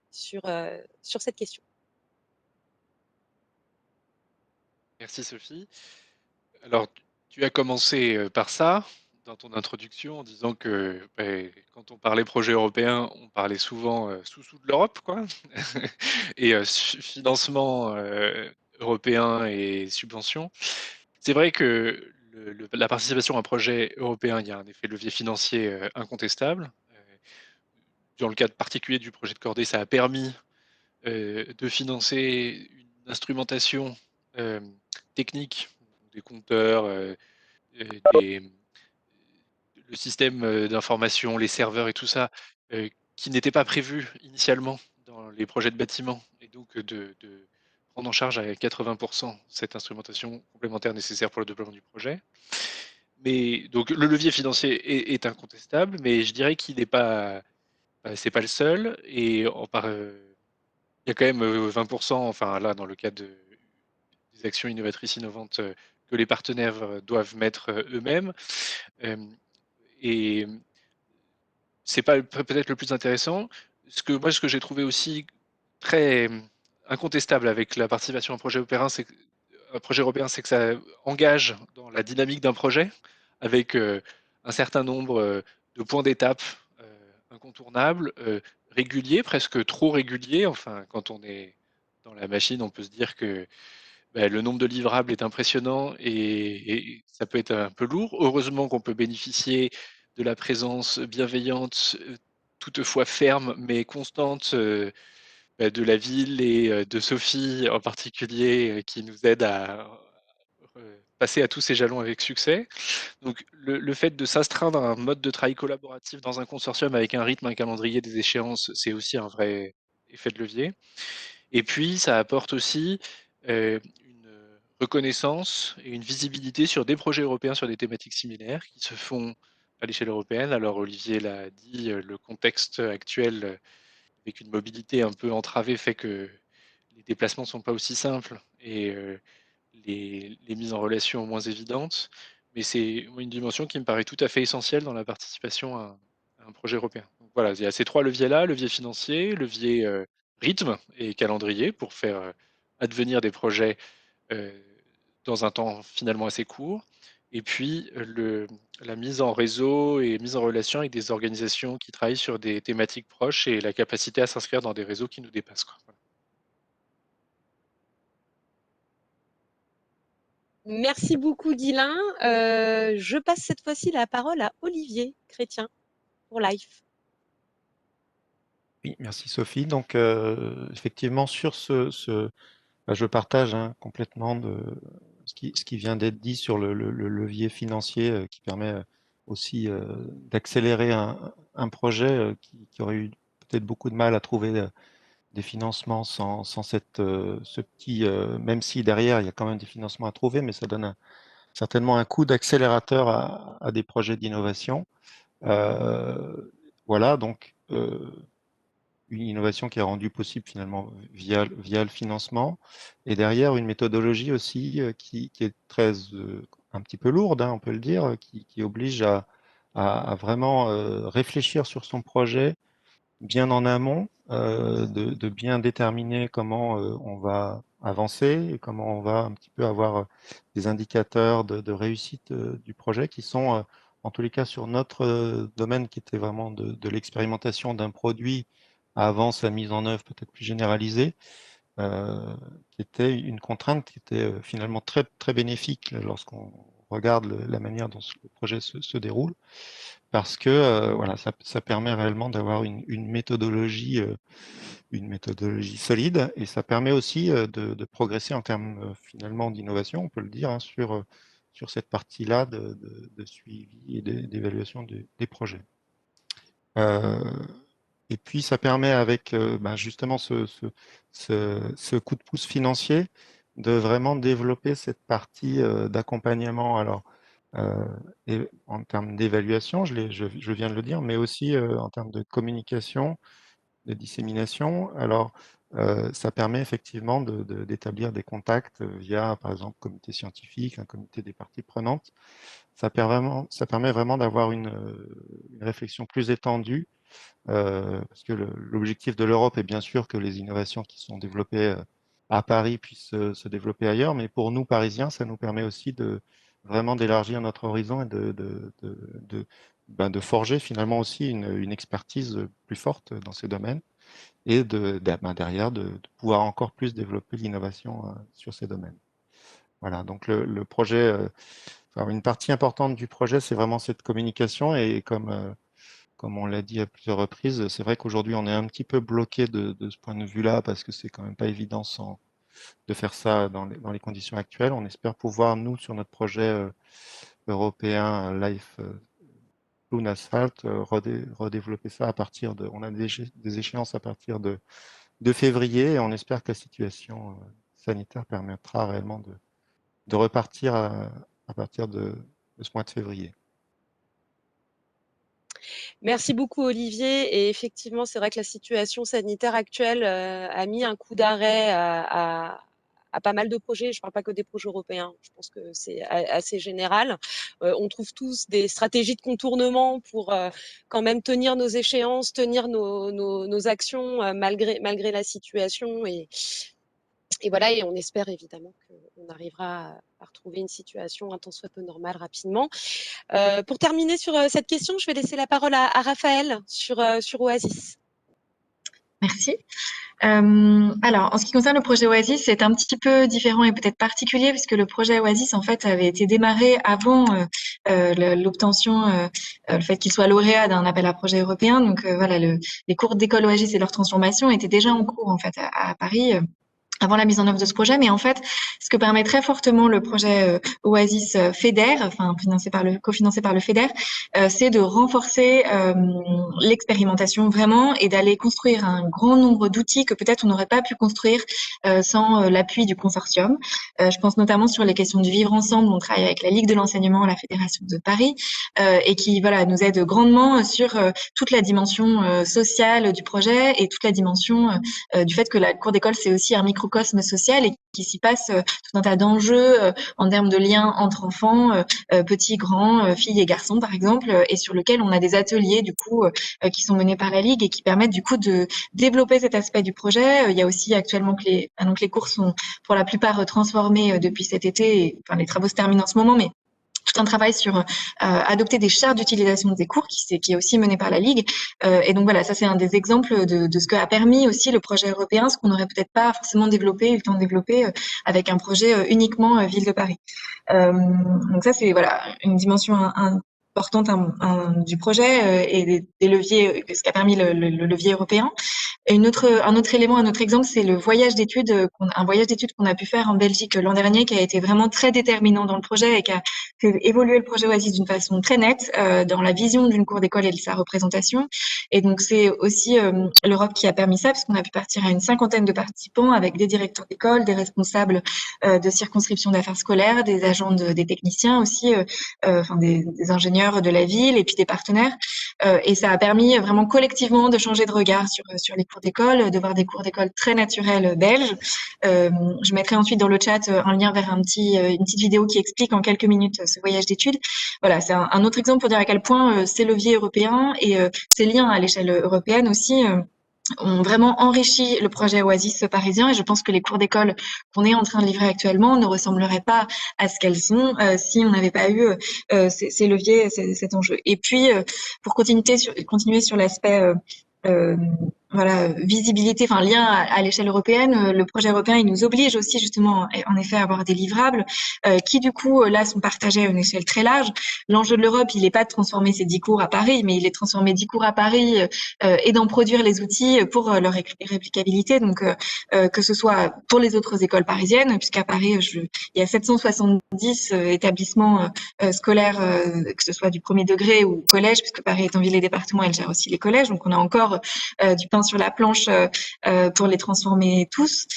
sur cette question. Merci Sophie. Alors, tu as commencé par ça dans ton introduction en disant que quand on parlait projet européen, on parlait souvent sous de l'Europe, quoi, et financement européen et subventions. C'est vrai que la participation à un projet européen, il y a un effet levier financier incontestable. Dans le cadre particulier du projet de Cordée, ça a permis de financer une instrumentation technique, des compteurs, le système d'information, les serveurs et tout ça, qui n'était pas prévu initialement dans les projets de bâtiment, et donc de prendre en charge à 80% cette instrumentation complémentaire nécessaire pour le développement du projet. Mais donc le levier financier est incontestable, mais je dirais qu'il n'est pas, c'est pas le seul, et il y a quand même 20%, enfin là dans le cadre des actions innovatrices innovantes que les partenaires doivent mettre eux-mêmes. Et c'est pas peut-être le plus intéressant. Ce que j'ai trouvé aussi très incontestable avec la participation à un projet européen, c'est que ça engage dans la dynamique d'un projet avec un certain nombre de points d'étape incontournables, réguliers, presque trop réguliers. Enfin, quand on est dans la machine, on peut se dire que le nombre de livrables est impressionnant et ça peut être un peu lourd. Heureusement qu'on peut bénéficier de la présence bienveillante, toutefois ferme, mais constante de la ville et de Sophie en particulier, qui nous aide à passer à tous ces jalons avec succès. Donc le fait de s'astreindre à un mode de travail collaboratif dans un consortium avec un rythme, un calendrier, des échéances, c'est aussi un vrai effet de levier. Et puis, ça apporte aussi une reconnaissance et une visibilité sur des projets européens sur des thématiques similaires qui se font à l'échelle européenne. Alors, Olivier l'a dit, le contexte actuel avec une mobilité un peu entravée fait que les déplacements ne sont pas aussi simples et les mises en relation moins évidentes. Mais c'est une dimension qui me paraît tout à fait essentielle dans la participation à un projet européen. Donc voilà, il y a ces trois leviers-là, levier financier, levier rythme et calendrier pour faire advenir des projets euh, dans un temps finalement assez court. Et puis la mise en réseau et mise en relation avec des organisations qui travaillent sur des thématiques proches et la capacité à s'inscrire dans des réseaux qui nous dépassent, quoi. Voilà. Merci beaucoup, Guilain. Je passe cette fois-ci la parole à Olivier Chrétien pour Life. Oui, merci Sophie. Donc, effectivement, je partage complètement ce qui vient d'être dit sur le levier financier qui permet aussi d'accélérer un projet qui aurait eu peut-être beaucoup de mal à trouver des financements sans ce petit, même si derrière il y a quand même des financements à trouver, mais ça donne certainement un coup d'accélérateur à des projets d'innovation. Voilà, donc une innovation qui est rendue possible finalement via le financement. Et derrière, une méthodologie aussi qui est un petit peu lourde, hein, on peut le dire, qui oblige à vraiment réfléchir sur son projet bien en amont, de bien déterminer comment on va avancer et comment on va un petit peu avoir des indicateurs de réussite du projet qui sont, en tous les cas, sur notre domaine qui était vraiment de l'expérimentation d'un produit avant sa mise en œuvre peut-être plus généralisée, qui était une contrainte qui était finalement très, très bénéfique lorsqu'on regarde la manière dont le projet se déroule parce que voilà, ça permet réellement d'avoir une méthodologie solide et ça permet aussi de progresser en termes finalement d'innovation, on peut le dire, hein, sur cette partie-là de suivi et d'évaluation des projets. Et puis ça permet avec justement ce coup de pouce financier de vraiment développer cette partie d'accompagnement. Alors, et en termes d'évaluation, je viens de le dire, mais aussi en termes de communication, de dissémination. Alors, ça permet effectivement d'établir des contacts via, par exemple, comité scientifique, un comité des parties prenantes. Ça permet vraiment d'avoir une réflexion plus étendue, parce que l'objectif de l'Europe est bien sûr que les innovations qui sont développées à Paris puissent se développer ailleurs, mais pour nous, Parisiens, ça nous permet aussi vraiment d'élargir notre horizon et de forger finalement aussi une expertise plus forte dans ces domaines et derrière de pouvoir encore plus développer l'innovation sur ces domaines. Voilà, donc le projet, enfin, une partie importante du projet, c'est vraiment cette communication et comme on l'a dit à plusieurs reprises, c'est vrai qu'aujourd'hui on est un petit peu bloqué de ce point de vue-là parce que c'est quand même pas évident de faire ça dans les conditions actuelles. On espère pouvoir, nous, sur notre projet européen Life Cloud Asphalt, redévelopper ça à partir de. On a des échéances à partir de février et on espère que la situation sanitaire permettra réellement de repartir à partir de ce mois de février. Merci beaucoup, Olivier. Et effectivement, c'est vrai que la situation sanitaire actuelle a mis un coup d'arrêt à pas mal de projets. Je ne parle pas que des projets européens. Je pense que c'est assez général. On trouve tous des stratégies de contournement pour quand même tenir nos échéances, tenir nos actions malgré la situation. Et voilà, et on espère évidemment qu'on arrivera à retrouver une situation un tant soit peu normale rapidement. Pour terminer sur cette question, je vais laisser la parole à Raphaël sur Oasis. Merci. Alors, en ce qui concerne le projet Oasis, c'est un petit peu différent et peut-être particulier puisque le projet Oasis, en fait, avait été démarré avant l'obtention, le fait qu'il soit lauréat d'un appel à projet européen. Donc, voilà, les cours d'école Oasis et leur transformation étaient déjà en cours, en fait, à Paris. Avant la mise en œuvre de ce projet, mais en fait, ce que permet très fortement le projet Oasis FEDER, enfin cofinancé par le FEDER, c'est de renforcer l'expérimentation vraiment et d'aller construire un grand nombre d'outils que peut-être on n'aurait pas pu construire sans l'appui du consortium. Je pense notamment sur les questions du vivre ensemble. On travaille avec la Ligue de l'enseignement, la Fédération de Paris, et qui voilà nous aide grandement sur toute la dimension sociale du projet et toute la dimension du fait que la cour d'école c'est aussi un microcosme social et qu'il s'y passe tout un tas d'enjeux en termes de liens entre enfants, petits, grands, filles et garçons par exemple, et sur lequel on a des ateliers du coup qui sont menés par la Ligue et qui permettent du coup de développer cet aspect du projet. Il y a aussi actuellement que les cours sont pour la plupart transformés depuis cet été, et, enfin les travaux se terminent en ce moment, mais tout un travail sur adopter des chartes d'utilisation des cours qui est aussi mené par la Ligue. Et donc voilà, ça c'est un des exemples de ce que a permis aussi le projet européen, ce qu'on n'aurait peut-être pas forcément développé, eu le temps de développer avec un projet uniquement Ville de Paris. Donc ça c'est voilà une dimension importante du projet et des leviers, ce qu'a permis le levier européen. Et un autre élément, un autre exemple, c'est un voyage d'études qu'on a pu faire en Belgique l'an dernier, qui a été vraiment très déterminant dans le projet et qui a fait évoluer le projet Oasis d'une façon très nette dans la vision d'une cour d'école et de sa représentation. Et donc c'est aussi l'Europe qui a permis ça, parce qu'on a pu partir à une 50aine de participants avec des directeurs d'école, des responsables de circonscriptions d'affaires scolaires, des agents des techniciens aussi, enfin des ingénieurs de la ville et puis des partenaires. Et ça a permis vraiment collectivement de changer de regard sur les cours cours d'école, de voir des cours d'école très naturels belges. Je mettrai ensuite dans le chat un lien vers une petite vidéo qui explique en quelques minutes ce voyage d'études. Voilà, c'est un autre exemple pour dire à quel point ces leviers européens et ces liens à l'échelle européenne aussi ont vraiment enrichi le projet Oasis parisien, et je pense que les cours d'école qu'on est en train de livrer actuellement ne ressembleraient pas à ce qu'elles sont si on n'avait pas eu ces leviers, cet enjeu. Et puis, pour continuer sur l'aspect euh, visibilité, enfin lien à l'échelle européenne, le projet européen, il nous oblige aussi justement, en effet, à avoir des livrables qui du coup là sont partagés à une échelle très large. L'enjeu de l'Europe, il n'est pas de transformer ces 10 cours à Paris, mais il est de transformer 10 cours à Paris et d'en produire les outils pour leur réplicabilité. Donc que ce soit pour les autres écoles parisiennes, puisqu'à Paris, il y a 770 établissements scolaires, que ce soit du premier degré ou collège, puisque Paris étant ville et département, elle gère aussi les collèges. Donc on a encore du pain sur la planche pour les transformer tous.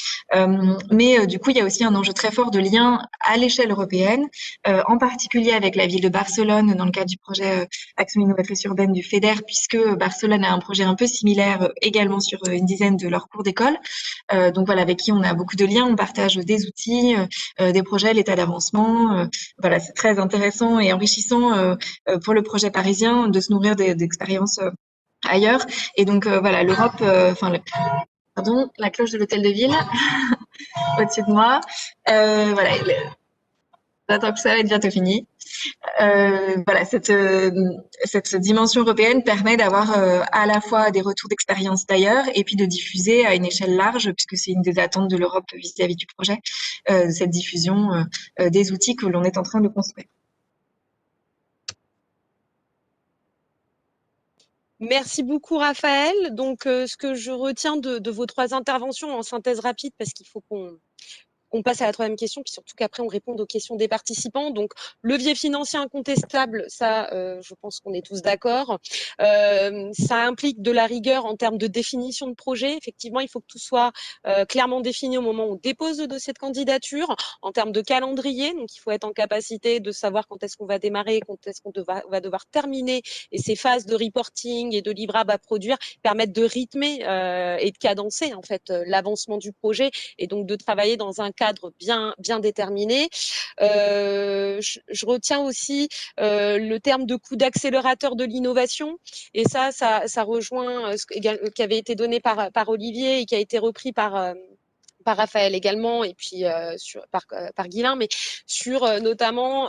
Mais du coup, il y a aussi un enjeu très fort de lien à l'échelle européenne, en particulier avec la ville de Barcelone dans le cadre du projet Action innovatrice urbaine du FEDER, puisque Barcelone a un projet un peu similaire également sur une dizaine de leurs cours d'école. Donc voilà, avec qui on a beaucoup de liens, on partage des outils, des projets, l'état d'avancement. Voilà, c'est très intéressant et enrichissant pour le projet parisien de se nourrir d'expériences ailleurs. Et donc voilà, l'Europe, pardon, la cloche de l'hôtel de ville au-dessus de moi. Voilà, j'attends que ça va être bientôt fini. Voilà, cette dimension européenne permet d'avoir à la fois des retours d'expérience d'ailleurs et puis de diffuser à une échelle large, puisque c'est une des attentes de l'Europe vis-à-vis du projet, cette diffusion des outils que l'on est en train de construire. Merci beaucoup, Raphaël. Donc, ce que je retiens de vos 3 interventions en synthèse rapide, parce qu'il faut qu'on passe à la troisième question, puis surtout qu'après on réponde aux questions des participants. Donc, levier financier incontestable, ça, je pense qu'on est tous d'accord. Ça implique de la rigueur en termes de définition de projet. Effectivement, il faut que tout soit clairement défini au moment où on dépose le dossier de candidature. En termes de calendrier, donc il faut être en capacité de savoir quand est-ce qu'on va démarrer, quand est-ce qu'on va devoir terminer. Et ces phases de reporting et de livrable à produire permettent de rythmer et de cadencer en fait l'avancement du projet, et donc de travailler dans un cadre bien déterminé. Je retiens aussi le terme de coût d'accélérateur de l'innovation, et ça rejoint ce qui avait été donné par Olivier et qui a été repris par Raphaël également, et puis par Guilain, mais sur notamment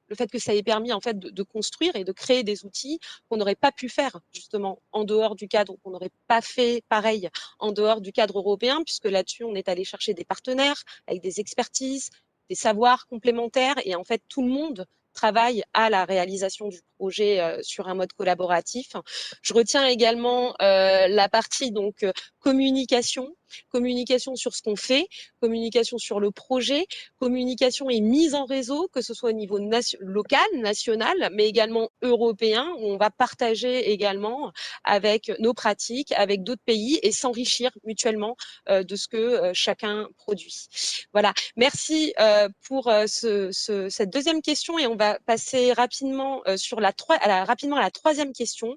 le fait que ça ait permis en fait de construire et de créer des outils qu'on n'aurait pas pu faire justement en dehors du cadre, qu'on n'aurait pas fait pareil en dehors du cadre européen, puisque là-dessus on est allé chercher des partenaires avec des expertises, des savoirs complémentaires, et en fait tout le monde travaille à la réalisation du projet sur un mode collaboratif. Je retiens également la partie donc communication sur ce qu'on fait, communication sur le projet, communication et mise en réseau, que ce soit au niveau local, national, mais également européen, où on va partager également avec nos pratiques, avec d'autres pays, et s'enrichir mutuellement de ce que chacun produit. Voilà, merci pour cette deuxième question, et on va passer rapidement rapidement à la troisième question,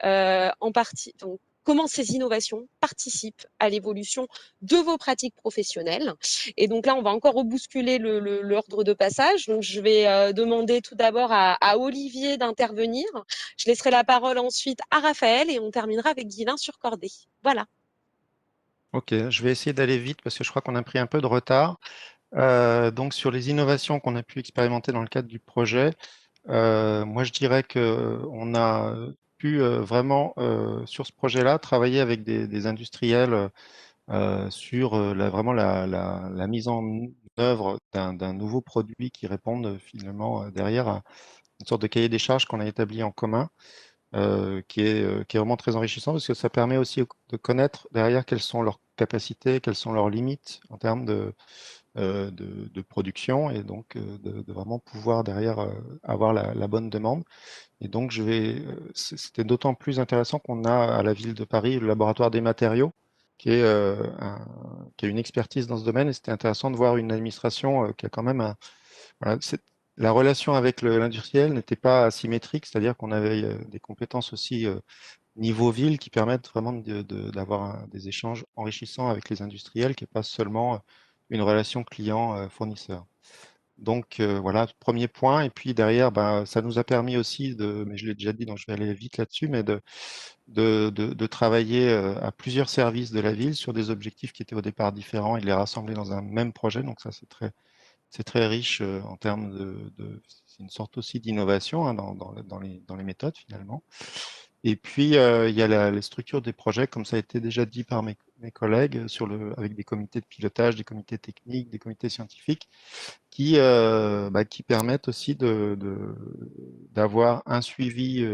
en partie. Donc, comment ces innovations participent à l'évolution de vos pratiques professionnelles. Et donc là, on va encore rebousculer l'ordre de passage. Donc, je vais demander tout d'abord à Olivier d'intervenir. Je laisserai la parole ensuite à Raphaël, et on terminera avec Guilain sur Cordée. Voilà. Ok, je vais essayer d'aller vite parce que je crois qu'on a pris un peu de retard. Donc sur les innovations qu'on a pu expérimenter dans le cadre du projet, moi je dirais que on a pu vraiment sur ce projet-là travailler avec des industriels sur vraiment la mise en œuvre d'un nouveau produit qui réponde finalement derrière à une sorte de cahier des charges qu'on a établi en commun, qui est vraiment très enrichissant parce que ça permet aussi de connaître derrière quelles sont leurs capacités, quelles sont leurs limites en termes de production, et donc de vraiment pouvoir derrière avoir la bonne demande. Et donc c'était d'autant plus intéressant qu'on a à la ville de Paris le laboratoire des matériaux qui est, qui a une expertise dans ce domaine, et c'était intéressant de voir une administration qui a quand même voilà, la relation avec l'industriel n'était pas asymétrique, c'est-à-dire qu'on avait des compétences aussi niveau ville qui permettent vraiment d'avoir des échanges enrichissants avec les industriels, qui n'est pas seulement une relation client-fournisseur. Donc voilà, premier point. Et puis derrière, ça nous a permis aussi mais je l'ai déjà dit, donc je vais aller vite là-dessus, mais de travailler à plusieurs services de la ville sur des objectifs qui étaient au départ différents et de les rassembler dans un même projet. Donc ça, c'est très riche en termes c'est une sorte aussi d'innovation hein, dans les méthodes finalement. Et puis, il y a les structures des projets, comme ça a été déjà dit par mes collègues, avec des comités de pilotage, des comités techniques, des comités scientifiques, qui permettent aussi d'avoir un suivi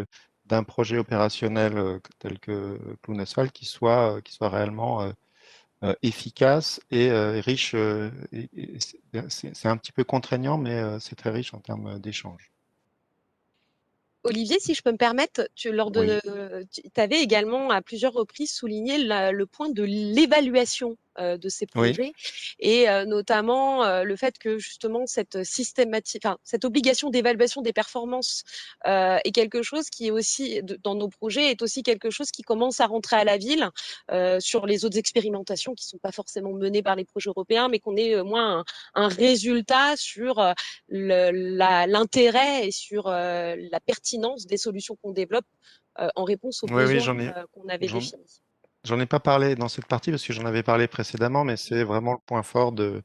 d'un projet opérationnel tel que Clown Asphalt qui soit réellement efficace et riche. C'est un petit peu contraignant, mais c'est très riche en termes d'échanges. Olivier, si je peux me permettre, tu Oui, avais également à plusieurs reprises souligné le point de l'évaluation de ces oui, projets et notamment le fait que justement cette obligation d'évaluation des performances est quelque chose qui est aussi dans nos projets est aussi quelque chose qui commence à rentrer à la ville sur les autres expérimentations qui ne sont pas forcément menées par les projets européens, mais qu'on ait moins un résultat sur l'intérêt et sur la pertinence des solutions qu'on développe en réponse aux oui, besoins qu'on avait j'en, définis. j'en ai pas parlé dans cette partie parce que j'en avais parlé précédemment, mais c'est vraiment le point fort de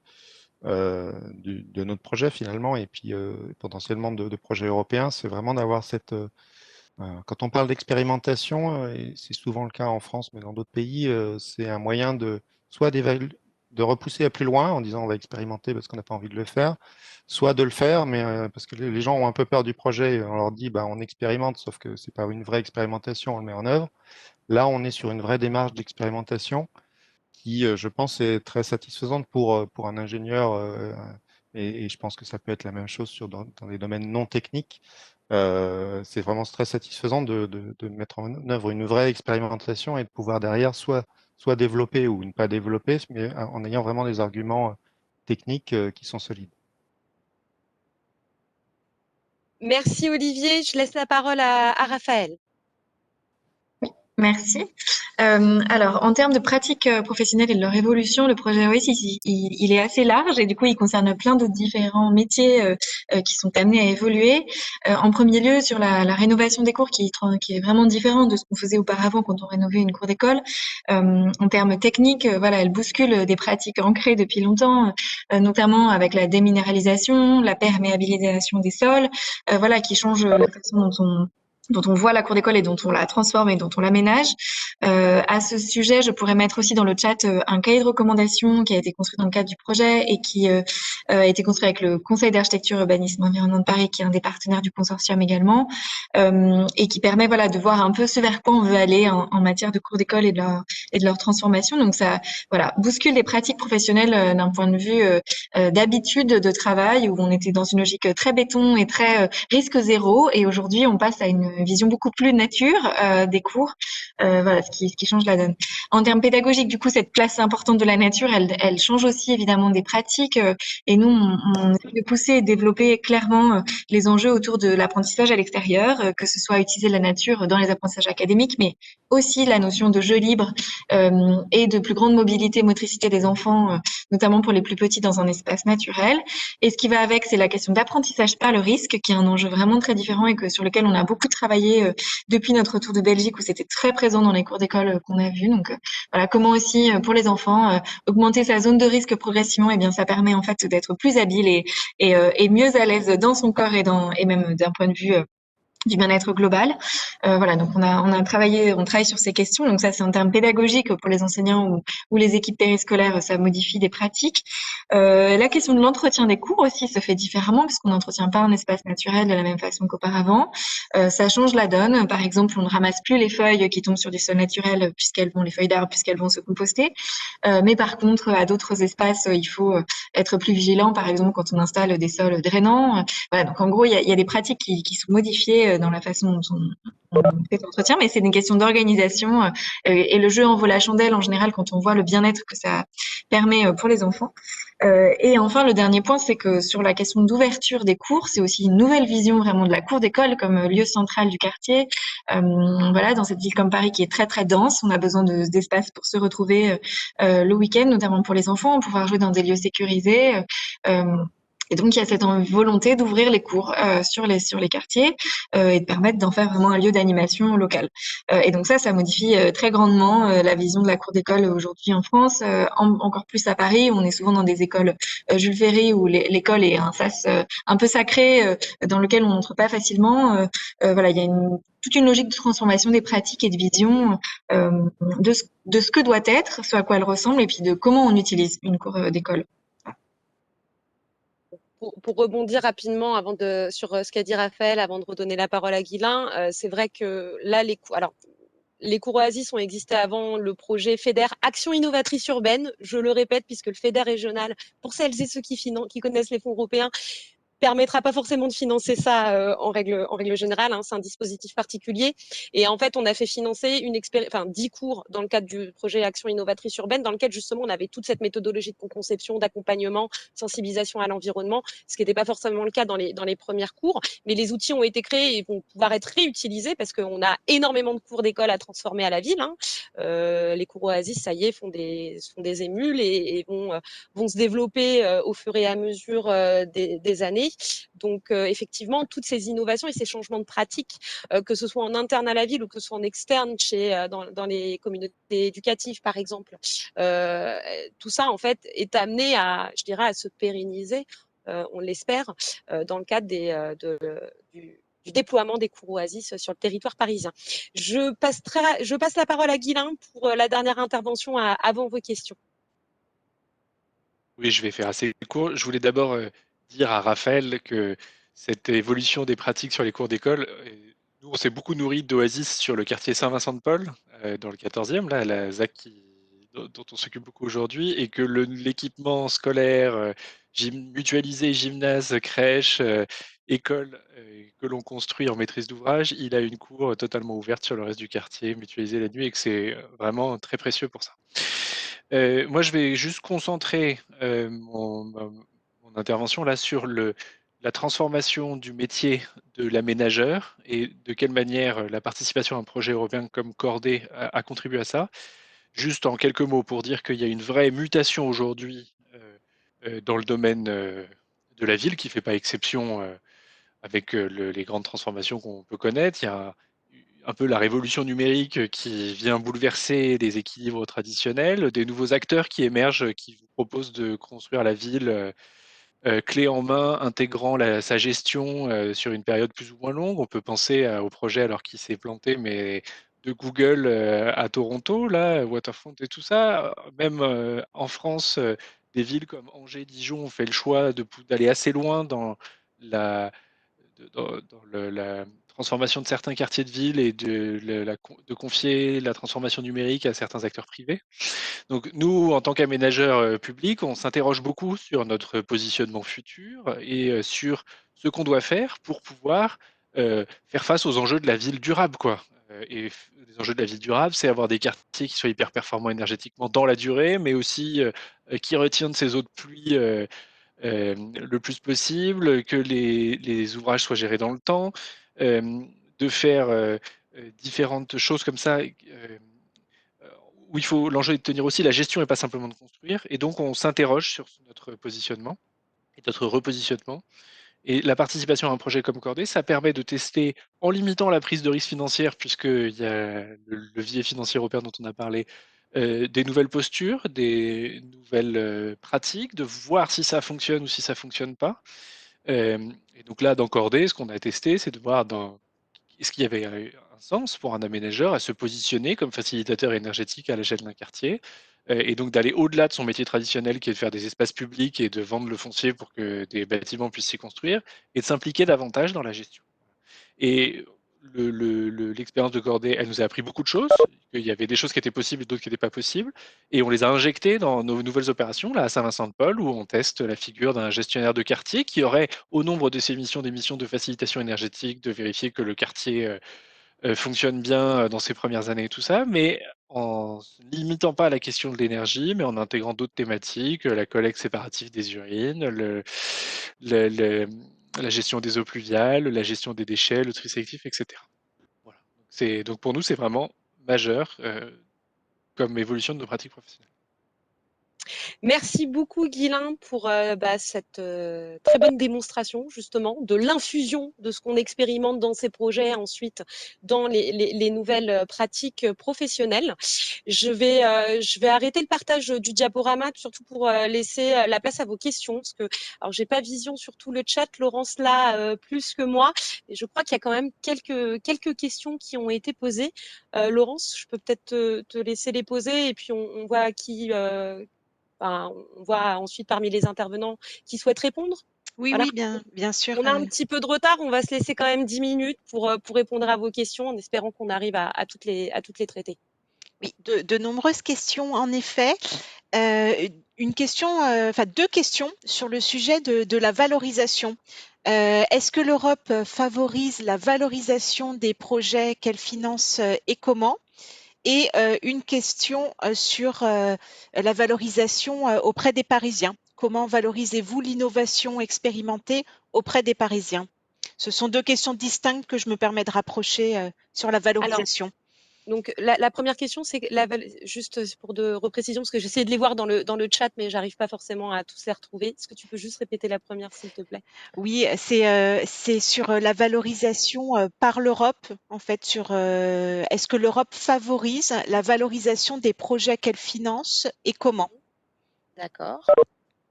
notre projet finalement, et puis potentiellement de projets européens, c'est vraiment d'avoir quand on parle d'expérimentation, et c'est souvent le cas en France, mais dans d'autres pays, c'est un moyen soit de repousser à plus loin en disant on va expérimenter parce qu'on n'a pas envie de le faire, soit de le faire, mais parce que les gens ont un peu peur du projet, et on leur dit on expérimente, sauf que c'est pas une vraie expérimentation, on le met en œuvre. Là, on est sur une vraie démarche d'expérimentation qui, je pense, est très satisfaisante pour un ingénieur, et je pense que ça peut être la même chose dans les domaines non techniques. C'est vraiment très satisfaisant de mettre en œuvre une vraie expérimentation et de pouvoir derrière soit développer ou ne pas développer, mais en ayant vraiment des arguments techniques qui sont solides. Merci Olivier, je laisse la parole à Raphaël. Merci. Alors, en termes de pratiques professionnelles et de leur évolution, le projet Oasis, il est assez large et du coup, il concerne plein de différents métiers qui sont amenés à évoluer. En premier lieu, sur la rénovation des cours qui est vraiment différente de ce qu'on faisait auparavant quand on rénovait une cour d'école. En termes techniques, voilà, elle bouscule des pratiques ancrées depuis longtemps, notamment avec la déminéralisation, la perméabilisation des sols, voilà, qui change la façon dont on voit la cour d'école et dont on la transforme et dont on l'aménage. À ce sujet, je pourrais mettre aussi dans le chat un cahier de recommandations qui a été construit dans le cadre du projet et qui a été construit avec le Conseil d'architecture, urbanisme, environnement de Paris, qui est un des partenaires du consortium également, et qui permet voilà de voir un peu ce vers quoi on veut aller en matière de cours d'école et de leur transformation. Donc ça voilà bouscule les pratiques professionnelles d'un point de vue d'habitude de travail où on était dans une logique très béton et très risque zéro, et aujourd'hui on passe à une vision beaucoup plus nature des cours, voilà, ce qui change la donne. En termes pédagogiques, du coup, cette place importante de la nature, elle change aussi évidemment des pratiques, et nous, on essaie de pousser et développer clairement les enjeux autour de l'apprentissage à l'extérieur, que ce soit utiliser la nature dans les apprentissages académiques, mais aussi la notion de jeu libre et de plus grande mobilité, motricité des enfants, notamment pour les plus petits dans un espace naturel. Et ce qui va avec, c'est la question d'apprentissage par le risque, qui est un enjeu vraiment très différent et sur lequel on a beaucoup travaillé depuis notre retour de Belgique, où c'était très présent dans les cours d'école qu'on a vus. Donc voilà, comment aussi pour les enfants augmenter sa zone de risque progressivement, et bien ça permet en fait d'être plus habile et mieux à l'aise dans son corps et même d'un point de vue du bien-être global. Voilà, donc on travaille sur ces questions. Donc ça, c'est en termes pédagogiques pour les enseignants ou les équipes périscolaires, ça modifie des pratiques. La question de l'entretien des cours aussi se fait différemment puisqu'on n'entretient pas un espace naturel de la même façon qu'auparavant. Ça change la donne. Par exemple, on ne ramasse plus les feuilles qui tombent sur du sol naturel les feuilles d'arbres puisqu'elles vont se composter. Mais par contre, à d'autres espaces, il faut être plus vigilant. Par exemple, quand on installe des sols drainants. Voilà, donc en gros, il y a des pratiques qui sont modifiées dans la façon dont on fait l'entretien, mais c'est une question d'organisation. Et le jeu en vaut la chandelle en général quand on voit le bien-être que ça permet pour les enfants. Et enfin, le dernier point, c'est que sur la question d'ouverture des cours, c'est aussi une nouvelle vision vraiment de la cour d'école comme lieu central du quartier. Voilà, dans cette ville comme Paris qui est très très dense, on a besoin d'espace pour se retrouver le week-end, notamment pour les enfants, pouvoir jouer dans des lieux sécurisés. Euh, et donc, il y a cette volonté d'ouvrir les cours sur les quartiers et de permettre d'en faire vraiment un lieu d'animation local. Et donc ça modifie très grandement la vision de la cour d'école aujourd'hui en France, encore plus à Paris, où on est souvent dans des écoles Jules Ferry, où l'école est un sas un peu sacré dans lequel on n'entre pas facilement. Voilà, il y a toute une logique de transformation des pratiques et de vision de ce que doit être, ce à quoi elle ressemble, et puis de comment on utilise une cour d'école. Pour rebondir rapidement sur ce qu'a dit Raphaël, avant de redonner la parole à Guylain, c'est vrai que là, les cours Oasis ont existé avant le projet FEDER Action Innovatrice Urbaine. Je le répète, puisque le FEDER régional, pour celles et ceux qui connaissent les fonds européens, permettra pas forcément de financer ça en règle générale. Hein, c'est un dispositif particulier. Et en fait, on a fait financer 10 cours dans le cadre du projet Action Innovatrice Urbaine, dans lequel justement on avait toute cette méthodologie de co-conception, d'accompagnement, sensibilisation à l'environnement, ce qui n'était pas forcément le cas dans les premières cours. Mais les outils ont été créés et vont pouvoir être réutilisés parce qu'on a énormément de cours d'école à transformer à la ville. Hein. Les cours Oasis, ça y est, font des émules et vont se développer au fur et à mesure des années. Donc, effectivement, toutes ces innovations et ces changements de pratiques, que ce soit en interne à la ville ou que ce soit en externe dans les communautés éducatives, par exemple, tout ça, en fait, est amené je dirais, à se pérenniser, on l'espère, dans le cadre du déploiement des cours Oasis sur le territoire parisien. Je passe la parole à Guylain pour la dernière intervention avant vos questions. Oui, je vais faire assez court. Je voulais d'abord dire à Raphaël que cette évolution des pratiques sur les cours d'école, nous, on s'est beaucoup nourri d'Oasis sur le quartier Saint-Vincent-de-Paul, dans le 14e, là, la ZAC dont on s'occupe beaucoup aujourd'hui, et que l'équipement scolaire mutualisé, gymnase, crèche, école, que l'on construit en maîtrise d'ouvrage, il a une cour totalement ouverte sur le reste du quartier, mutualisée la nuit, et que c'est vraiment très précieux pour ça. Moi, je vais juste concentrer mon intervention là sur la transformation du métier de l'aménageur et de quelle manière la participation à un projet européen comme Cordée a contribué à ça. Juste en quelques mots pour dire qu'il y a une vraie mutation aujourd'hui dans le domaine de la ville qui ne fait pas exception avec les grandes transformations qu'on peut connaître. Il y a un peu la révolution numérique qui vient bouleverser les équilibres traditionnels, des nouveaux acteurs qui émergent, qui vous proposent de construire la ville clé en main, intégrant sa gestion sur une période plus ou moins longue. On peut penser au projet alors qu'il s'est planté, mais de Google à Toronto, là, Waterfront et tout ça. Même en France, des villes comme Angers, Dijon ont fait le choix d'aller assez loin dans la la transformation de certains quartiers de ville et de confier la transformation numérique à certains acteurs privés. Donc nous, en tant qu'aménageurs publics, on s'interroge beaucoup sur notre positionnement futur et sur ce qu'on doit faire pour pouvoir faire face aux enjeux de la ville durable, quoi. Les enjeux de la ville durable, c'est avoir des quartiers qui soient hyper performants énergétiquement dans la durée, mais aussi qui retiennent ces eaux de pluie le plus possible, que les ouvrages soient gérés dans le temps, de faire différentes choses comme ça, où l'enjeu est de tenir aussi la gestion et pas simplement de construire. Et donc, on s'interroge sur notre positionnement et notre repositionnement. Et la participation à un projet comme Cordée, ça permet de tester, en limitant la prise de risque financière, puisqu'il y a le levier financier européen dont on a parlé, des nouvelles postures, des nouvelles pratiques, de voir si ça fonctionne ou si ça fonctionne pas. Et donc là, dans Cordée, ce qu'on a testé, c'est de voir est-ce qu'il y avait un sens pour un aménageur à se positionner comme facilitateur énergétique à l'échelle d'un quartier, et donc d'aller au-delà de son métier traditionnel qui est de faire des espaces publics et de vendre le foncier pour que des bâtiments puissent s'y construire, et de s'impliquer davantage dans la gestion. Et l'expérience de Corday, elle nous a appris beaucoup de choses, qu'il y avait des choses qui étaient possibles et d'autres qui n'étaient pas possibles, et on les a injectées dans nos nouvelles opérations, là, à Saint-Vincent-de-Paul, où on teste la figure d'un gestionnaire de quartier qui aurait, au nombre de ses missions, des missions de facilitation énergétique, de vérifier que le quartier fonctionne bien dans ses premières années et tout ça, mais en se limitant pas à la question de l'énergie, mais en intégrant d'autres thématiques, la collecte séparative des urines, le- le- la gestion des eaux pluviales, la gestion des déchets, le tri sélectif, etc. Voilà. Donc pour nous, c'est vraiment majeur comme évolution de nos pratiques professionnelles. Merci beaucoup, Guilain, pour cette très bonne démonstration, justement, de l'infusion de ce qu'on expérimente dans ces projets, ensuite dans les nouvelles pratiques professionnelles. Je vais arrêter le partage du diaporama, surtout pour laisser la place à vos questions, parce que, alors, j'ai pas vision sur tout le chat, Laurence là, plus que moi, et je crois qu'il y a quand même quelques questions qui ont été posées. Laurence, je peux peut-être te laisser les poser, et puis on voit à qui. Enfin, on voit ensuite parmi les intervenants qui souhaitent répondre. Oui, Voilà. oui, bien sûr. On a un petit peu de retard, on va se laisser quand même 10 minutes pour répondre à vos questions en espérant qu'on arrive à toutes les traiter. Oui, de nombreuses questions en effet. Une question, enfin 2 questions sur le sujet de la valorisation. Est-ce que l'Europe favorise la valorisation des projets qu'elle finance et comment? Et une question sur la valorisation auprès des Parisiens. Comment valorisez-vous l'innovation expérimentée auprès des Parisiens? Ce sont 2 questions distinctes que je me permets de rapprocher sur la Alors, valorisation. donc la première question, c'est juste pour de reprécision, parce que j'essaie de les voir dans le chat, mais j'arrive pas forcément à tous les retrouver. Est-ce que tu peux juste répéter la première, s'il te plaît? Oui, c'est sur la valorisation par l'Europe, en fait, sur est-ce que l'Europe favorise la valorisation des projets qu'elle finance et comment? D'accord.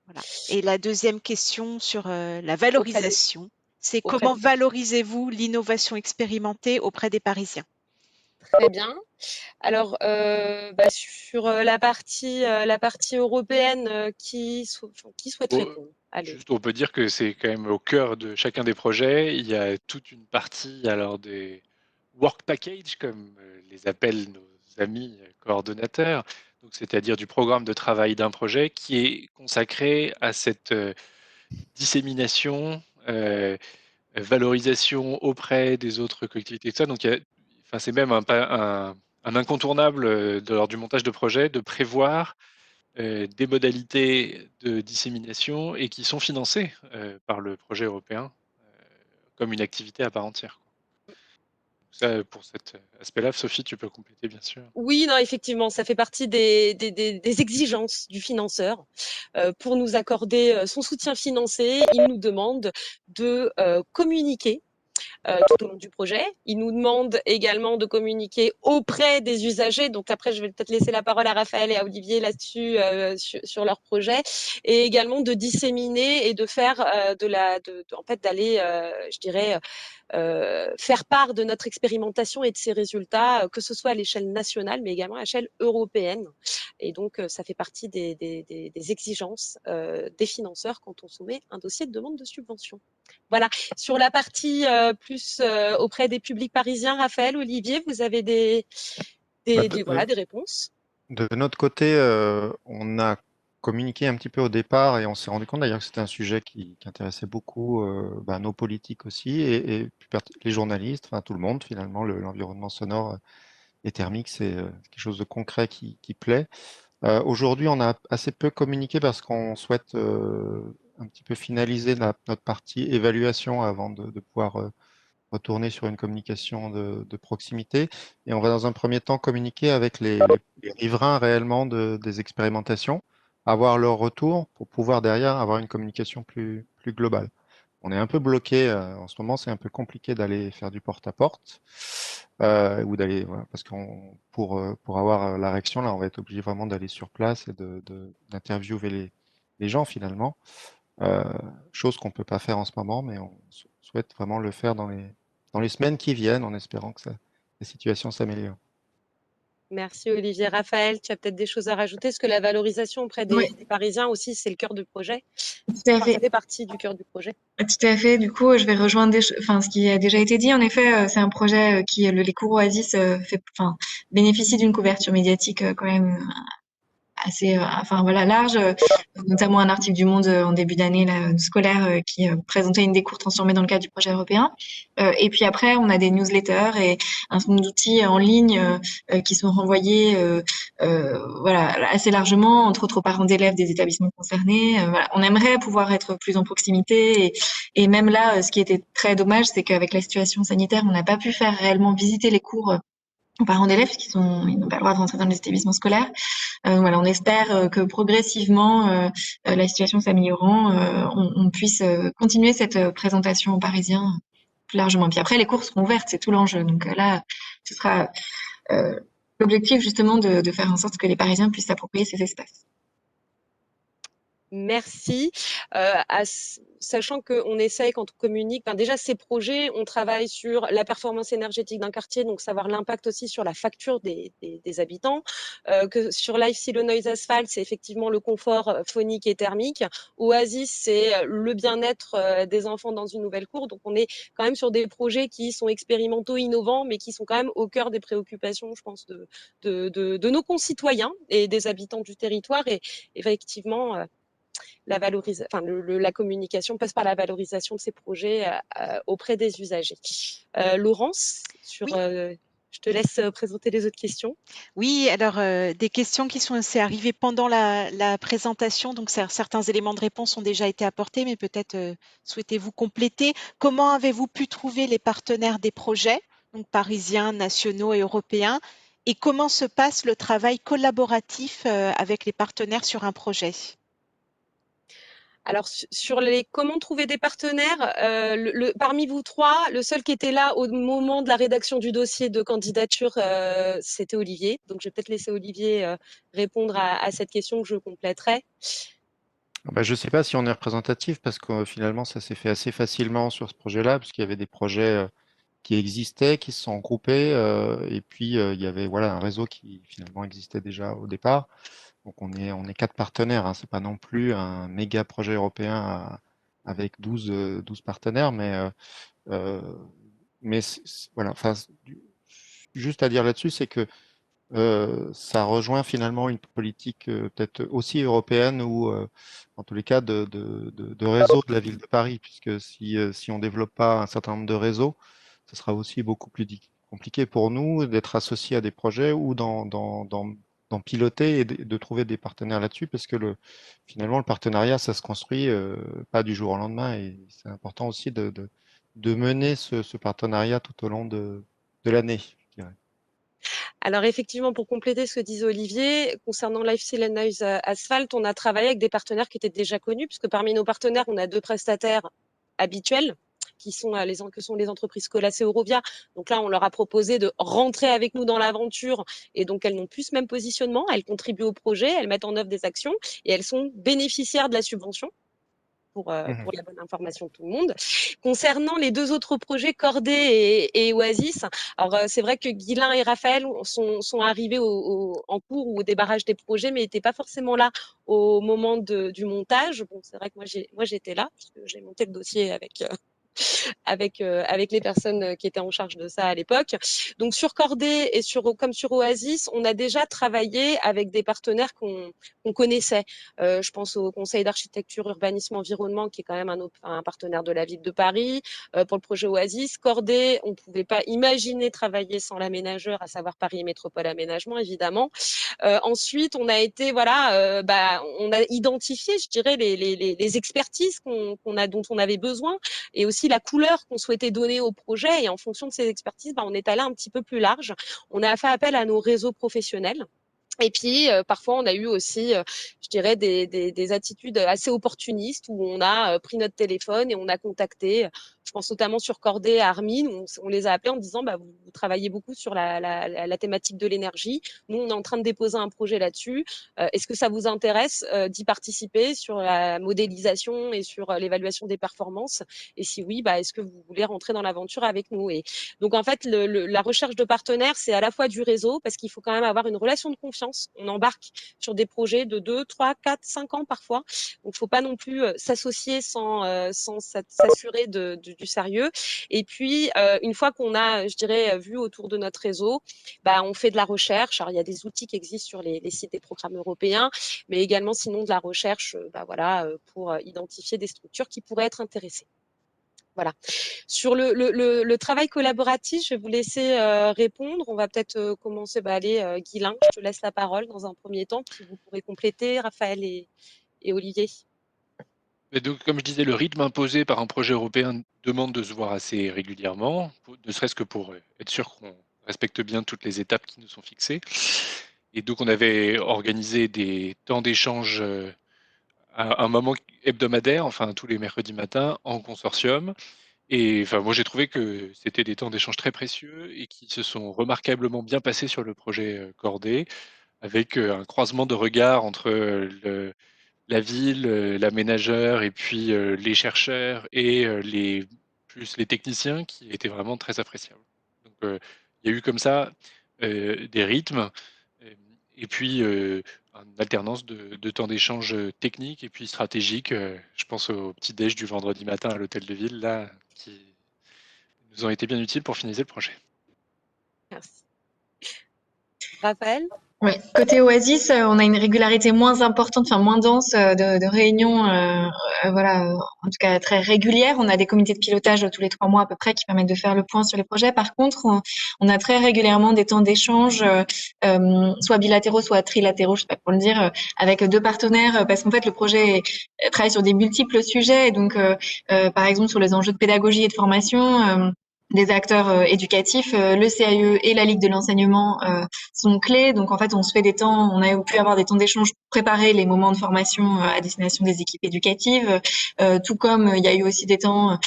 Voilà. Et la deuxième question sur la Auprès des, valorisation, c'est auprès comment des Parisiens. valorisez-vous l'innovation expérimentée auprès des Parisiens? Très bien. Alors, sur la partie européenne, qui souhaite Bon, répondre? Allez. juste, on peut dire que c'est quand même au cœur de chacun des projets. Il y a toute une partie, alors des work packages, comme les appellent nos amis coordonnateurs, donc c'est-à-dire du programme de travail d'un projet qui est consacré à cette dissémination, valorisation auprès des autres collectivités, et tout ça. Donc, enfin, c'est même un incontournable lors du montage de projet de prévoir des modalités de dissémination et qui sont financées par le projet européen comme une activité à part entière, quoi. Ça, pour cet aspect-là, Sophie, tu peux compléter, bien sûr. Oui, non, effectivement, ça fait partie des exigences du financeur. Pour nous accorder son soutien financier, il nous demande de communiquer tout au long du projet. Il nous demande également de communiquer auprès des usagers. Donc après, je vais peut-être laisser la parole à Raphaël et à Olivier là-dessus, sur leur projet, et également de disséminer et de faire en fait, d'aller, je dirais, faire part de notre expérimentation et de ses résultats, que ce soit à l'échelle nationale, mais également à l'échelle européenne. Et donc, ça fait partie des exigences des financeurs quand on soumet un dossier de demande de subvention. Voilà. Sur la partie plus auprès des publics parisiens, Raphaël, Olivier, vous avez Bah, voilà, des réponses? de notre côté, on a communiqué un petit peu au départ et on s'est rendu compte d'ailleurs que c'était un sujet qui intéressait beaucoup nos politiques aussi et les journalistes, enfin tout le monde finalement, l'environnement sonore et thermique, c'est quelque chose de concret qui plaît. Aujourd'hui, on a assez peu communiqué parce qu'on souhaite un petit peu finaliser notre partie évaluation avant de pouvoir retourner sur une communication de proximité. Et on va dans un premier temps communiquer avec les riverains réellement des expérimentations, avoir leur retour pour pouvoir derrière avoir une communication plus globale. On est un peu bloqué en ce moment, c'est un peu compliqué d'aller faire du porte-à-porte ou d'aller, voilà, parce pour avoir la réaction, là, on va être obligé vraiment d'aller sur place et d'interviewer les gens finalement. Euh, Chose qu'on peut pas faire en ce moment, mais on souhaite vraiment le faire dans les semaines qui viennent, en espérant que la situation s'améliore. Merci Olivier. Raphaël, tu as peut-être des choses à rajouter, parce que la valorisation auprès Oui, des Parisiens aussi, c'est le cœur du projet. tout à Enfin, ça fait. fait partie du cœur du projet. Tout à fait. Du coup, je vais rejoindre enfin, ce qui a déjà été dit. En effet, c'est un projet qui, les cours Oasis, bénéficie d'une couverture médiatique quand même assez, enfin voilà, large, notamment un article du Monde en début d'année là, scolaire qui présentait une des cours transformées dans le cadre du projet européen. Et puis après, on a des newsletters et un certain nombre d'outils en ligne qui sont renvoyés voilà, assez largement, entre autres aux parents d'élèves des établissements concernés. Voilà. On aimerait pouvoir être plus en proximité et même là, ce qui était très dommage, c'est qu'avec la situation sanitaire, on n'a pas pu faire réellement visiter les cours aux parents d'élèves ils n'ont pas le droit de rentrer dans les établissements scolaires. Voilà, on espère que progressivement, la situation s'améliorant, on puisse continuer cette présentation aux Parisiens plus largement. Puis après, les cours seront ouvertes, c'est tout l'enjeu. Donc là, ce sera l'objectif justement de faire en sorte que les Parisiens puissent s'approprier ces espaces. Merci. Sachant qu'on essaye, quand on communique, déjà ces projets, on travaille sur la performance énergétique d'un quartier, donc savoir l'impact aussi sur la facture des habitants. Que sur Life Silo Noise Asphalt, c'est effectivement le confort phonique et thermique. Oasis, c'est le bien-être des enfants dans une nouvelle cour. Donc on est quand même sur des projets qui sont expérimentaux, innovants, mais qui sont quand même au cœur des préoccupations, je pense, de nos concitoyens et des habitants du territoire. Et effectivement, la communication passe par la valorisation de ces projets auprès des usagers. Laurence, Oui. Je te laisse présenter les autres questions. Oui, alors des questions qui c'est arrivé pendant la présentation, donc certains éléments de réponse ont déjà été apportés, mais peut-être souhaitez-vous compléter. Comment avez-vous pu trouver les partenaires des projets, donc parisiens, nationaux et européens, et comment se passe le travail collaboratif avec les partenaires sur un projet? Alors, sur les comment trouver des partenaires, parmi vous trois, le seul qui était là au moment de la rédaction du dossier de candidature, c'était Olivier. Donc, je vais peut-être laisser Olivier répondre à cette question que je compléterai. Je ne sais pas si on est représentatif parce que finalement, ça s'est fait assez facilement sur ce projet-là, parce qu'il y avait des projets qui existaient, qui se sont regroupés, et puis il y avait voilà, un réseau qui finalement existait déjà au départ. Donc on est 4 partenaires, hein. C'est pas non plus un méga projet européen avec 12 partenaires, euh, mais voilà, enfin, juste à dire là-dessus, c'est que ça rejoint finalement une politique peut-être aussi européenne ou en tous les cas de réseau de la ville de Paris, puisque si on développe pas un certain nombre de réseaux, ce sera aussi beaucoup plus compliqué pour nous d'être associés à des projets ou d'en piloter et de trouver des partenaires là-dessus, parce que finalement le partenariat, ça se construit pas du jour au lendemain, et c'est important aussi de mener ce partenariat tout au long de l'année, je dirais. Alors effectivement, pour compléter ce que disait Olivier, concernant Lifestyle Noise Asphalt, on a travaillé avec des partenaires qui étaient déjà connus, puisque parmi nos partenaires, on a 2 prestataires habituels, qui sont que sont les entreprises Colas et Eurovia. Donc là, on leur a proposé de rentrer avec nous dans l'aventure, et donc elles n'ont plus ce même positionnement. Elles contribuent au projet, elles mettent en œuvre des actions, et elles sont bénéficiaires de la subvention. Pour la bonne information de tout le monde. Concernant les 2 autres projets, Cordée et Oasis, alors c'est vrai que Guilain et Raphaël sont arrivés en cours ou au débarrage des projets, mais n'étaient pas forcément là au moment du montage. Bon, c'est vrai que moi j'étais là, parce que j'ai monté le dossier avec les personnes qui étaient en charge de ça à l'époque. Donc sur Cordée et comme sur Oasis, on a déjà travaillé avec des partenaires qu'on connaissait. Je pense au Conseil d'architecture, urbanisme, environnement, qui est quand même un partenaire de la ville de Paris. Pour le projet Oasis, Cordée, on ne pouvait pas imaginer travailler sans l'aménageur, à savoir Paris Métropole Aménagement, évidemment. Ensuite, on a été, on a identifié, je dirais, les expertises dont on avait besoin, et aussi la couleur qu'on souhaitait donner au projet. Et en fonction de ces expertises, on est allé un petit peu plus large. On a fait appel à nos réseaux professionnels. Et puis, parfois, on a eu aussi, je dirais, des attitudes assez opportunistes, où on a pris notre téléphone et on a contacté Je pense notamment sur Corday, à Armin, on les a appelés en disant vous travaillez beaucoup sur la thématique de l'énergie. Nous, on est en train de déposer un projet là-dessus. Est-ce que ça vous intéresse d'y participer sur la modélisation et sur l'évaluation des performances? Et si oui, est-ce que vous voulez rentrer dans l'aventure avec nous? Et donc, en fait, la recherche de partenaires, c'est à la fois du réseau, parce qu'il faut quand même avoir une relation de confiance. On embarque sur des projets de 2, 3, 4, 5 ans parfois. Donc, il ne faut pas non plus s'associer sans s'assurer du sérieux. Et puis, une fois qu'on a, je dirais, vu autour de notre réseau, on fait de la recherche. Alors, il y a des outils qui existent sur les sites des programmes européens, mais également, sinon, de la recherche pour identifier des structures qui pourraient être intéressées. Voilà. Sur le travail collaboratif, je vais vous laisser répondre. On va peut-être commencer. Allez, Guilain, je te laisse la parole dans un premier temps, puis vous pourrez compléter, Raphaël et Olivier. Et donc, comme je disais, le rythme imposé par un projet européen demande de se voir assez régulièrement, ne serait-ce que pour être sûr qu'on respecte bien toutes les étapes qui nous sont fixées. Et donc, on avait organisé des temps d'échange à un moment hebdomadaire, enfin tous les mercredis matins, en consortium. Et enfin, moi, j'ai trouvé que c'était des temps d'échange très précieux et qui se sont remarquablement bien passés sur le projet Corday, avec un croisement de regards entre la ville, l'aménageur et puis les chercheurs et plus les techniciens qui étaient vraiment très appréciables. Donc, il y a eu comme ça des rythmes euh, et puis une alternance de temps d'échange technique et puis stratégique. Je pense au petit déj du vendredi matin à l'hôtel de ville, là, qui nous ont été bien utiles pour finaliser le projet. Merci. Raphaël? Oui, côté Oasis, on a une régularité moins importante, enfin moins dense de réunions, voilà, en tout cas très régulières. On a des comités de pilotage tous les 3 mois à peu près qui permettent de faire le point sur les projets. Par contre, on a très régulièrement des temps d'échange, soit bilatéraux, soit trilatéraux, je sais pas comment le dire, avec 2 partenaires, parce qu'en fait le projet travaille sur des multiples sujets. Et donc, par exemple sur les enjeux de pédagogie et de formation, des acteurs éducatifs, le CAE et la Ligue de l'enseignement sont clés. Donc, en fait, on se fait des temps, on a pu avoir des temps d'échange pour préparer les moments de formation à destination des équipes éducatives. Tout comme il y a eu aussi des temps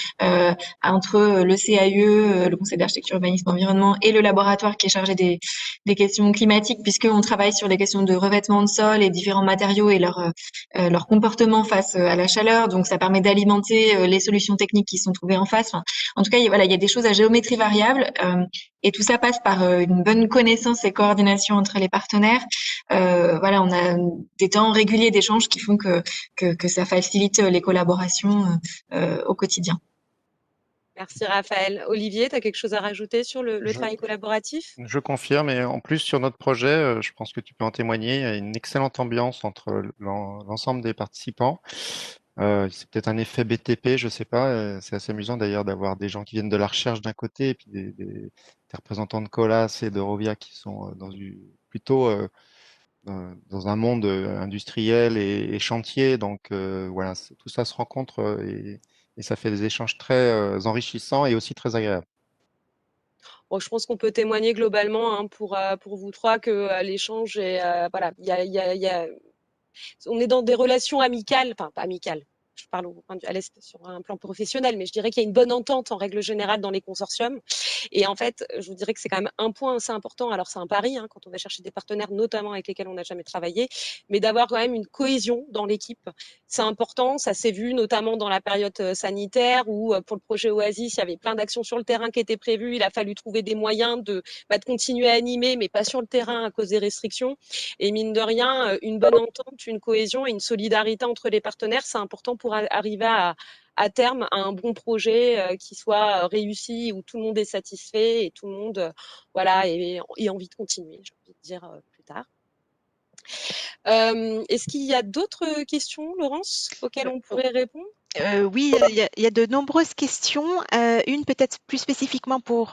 entre le CAE, le Conseil d'architecture, urbanisme, environnement, et le laboratoire qui est chargé des questions climatiques, puisqu'on travaille sur les questions de revêtement de sol et différents matériaux et leur comportement face à la chaleur. Donc, ça permet d'alimenter les solutions techniques qui sont trouvées en face. Enfin, en tout cas, voilà, il y a des choses à géométrie variable. Et tout ça passe par une bonne connaissance et coordination entre les partenaires. Voilà, on a des temps réguliers d'échange qui font que ça facilite les collaborations au quotidien. Merci Raphaël. Olivier, tu as quelque chose à rajouter sur le travail collaboratif? Je confirme, et en plus sur notre projet, je pense que tu peux en témoigner, il y a une excellente ambiance entre l'ensemble des participants. C'est peut-être un effet BTP, je sais pas. C'est assez amusant d'ailleurs d'avoir des gens qui viennent de la recherche d'un côté et puis des représentants de Colas et de Rovia qui sont plutôt dans un monde industriel et chantier. Donc voilà, tout ça se rencontre et ça fait des échanges très enrichissants et aussi très agréables. Bon, je pense qu'on peut témoigner globalement pour vous trois que l'échange est voilà, on est dans des relations amicales, enfin pas amicales. Je parle à l'est sur un plan professionnel, mais je dirais qu'il y a une bonne entente en règle générale dans les consortiums. Et en fait, je vous dirais que c'est quand même un point assez important. Alors, c'est un pari quand on va chercher des partenaires, notamment avec lesquels on n'a jamais travaillé, mais d'avoir quand même une cohésion dans l'équipe. C'est important. Ça s'est vu notamment dans la période sanitaire où, pour le projet Oasis, il y avait plein d'actions sur le terrain qui étaient prévues. Il a fallu trouver des moyens de continuer à animer, mais pas sur le terrain à cause des restrictions. Et mine de rien, une bonne entente, une cohésion et une solidarité entre les partenaires, c'est important pour arriver à terme à un bon projet qui soit réussi, où tout le monde est satisfait et tout le monde voilà, ait envie de continuer, j'ai envie de dire plus tard. Est-ce qu'il y a d'autres questions, Laurence, auxquelles on pourrait répondre? Oui, il y a de nombreuses questions. Une peut-être plus spécifiquement pour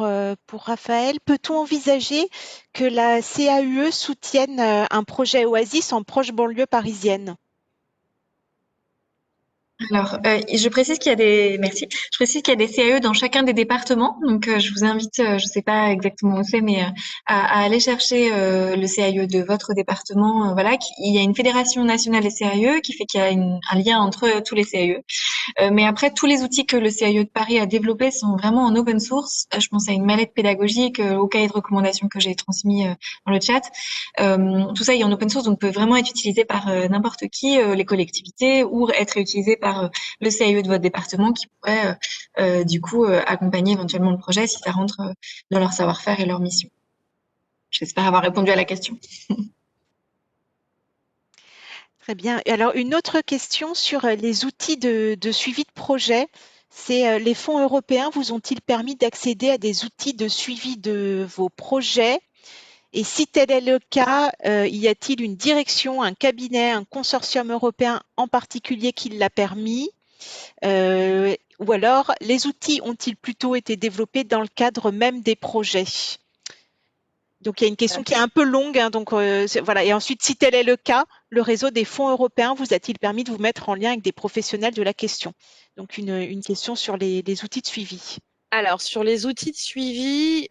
Raphaël. Peut-on envisager que la CAUE soutienne un projet Oasis en proche banlieue parisienne? Alors, je précise qu'il y a merci. Je précise qu'il y a des CAE dans chacun des départements. Donc, je vous invite, je sais pas exactement où c'est, mais à aller chercher le CAE de votre département. Voilà, il y a une fédération nationale des CAE qui fait qu'il y a un lien entre tous les CAE. Mais après, tous les outils que le CIE de Paris a développés sont vraiment en open source. Je pense à une mallette pédagogique, au cahier de recommandation que j'ai transmis dans le chat. Tout ça est en open source, donc peut vraiment être utilisé par n'importe qui, les collectivités, ou être utilisé par le CIE de votre département qui pourrait du coup accompagner éventuellement le projet si ça rentre dans leur savoir-faire et leur mission. J'espère avoir répondu à la question. Très bien. Et alors, une autre question sur les outils de suivi de projet. C'est les fonds européens vous ont-ils permis d'accéder à des outils de suivi de vos projets? Et si tel est le cas, y a-t-il une direction, un cabinet, un consortium européen en particulier qui l'a permis? Ou alors, les outils ont-ils plutôt été développés dans le cadre même des projets? Donc, il y a une question qui est un peu longue. Hein, donc, voilà. Et ensuite, si tel est le cas, le réseau des fonds européens vous a-t-il permis de vous mettre en lien avec des professionnels de la question? Donc, une question sur les outils de suivi. Alors, sur les outils de suivi,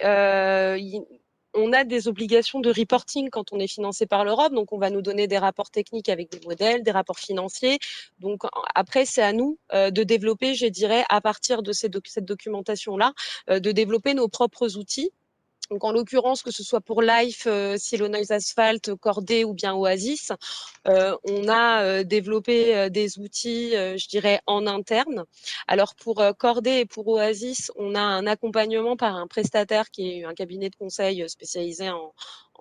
on a des obligations de reporting quand on est financé par l'Europe. Donc, on va nous donner des rapports techniques avec des modèles, des rapports financiers. Donc, après, c'est à nous de développer, je dirais, à partir de cette documentation-là, de développer nos propres outils. Donc, en l'occurrence, que ce soit pour Life, Cielo Noise Asphalt, Cordée ou bien Oasis, on a développé des outils, je dirais, en interne. Alors, pour Cordée et pour Oasis, on a un accompagnement par un prestataire qui est un cabinet de conseil spécialisé en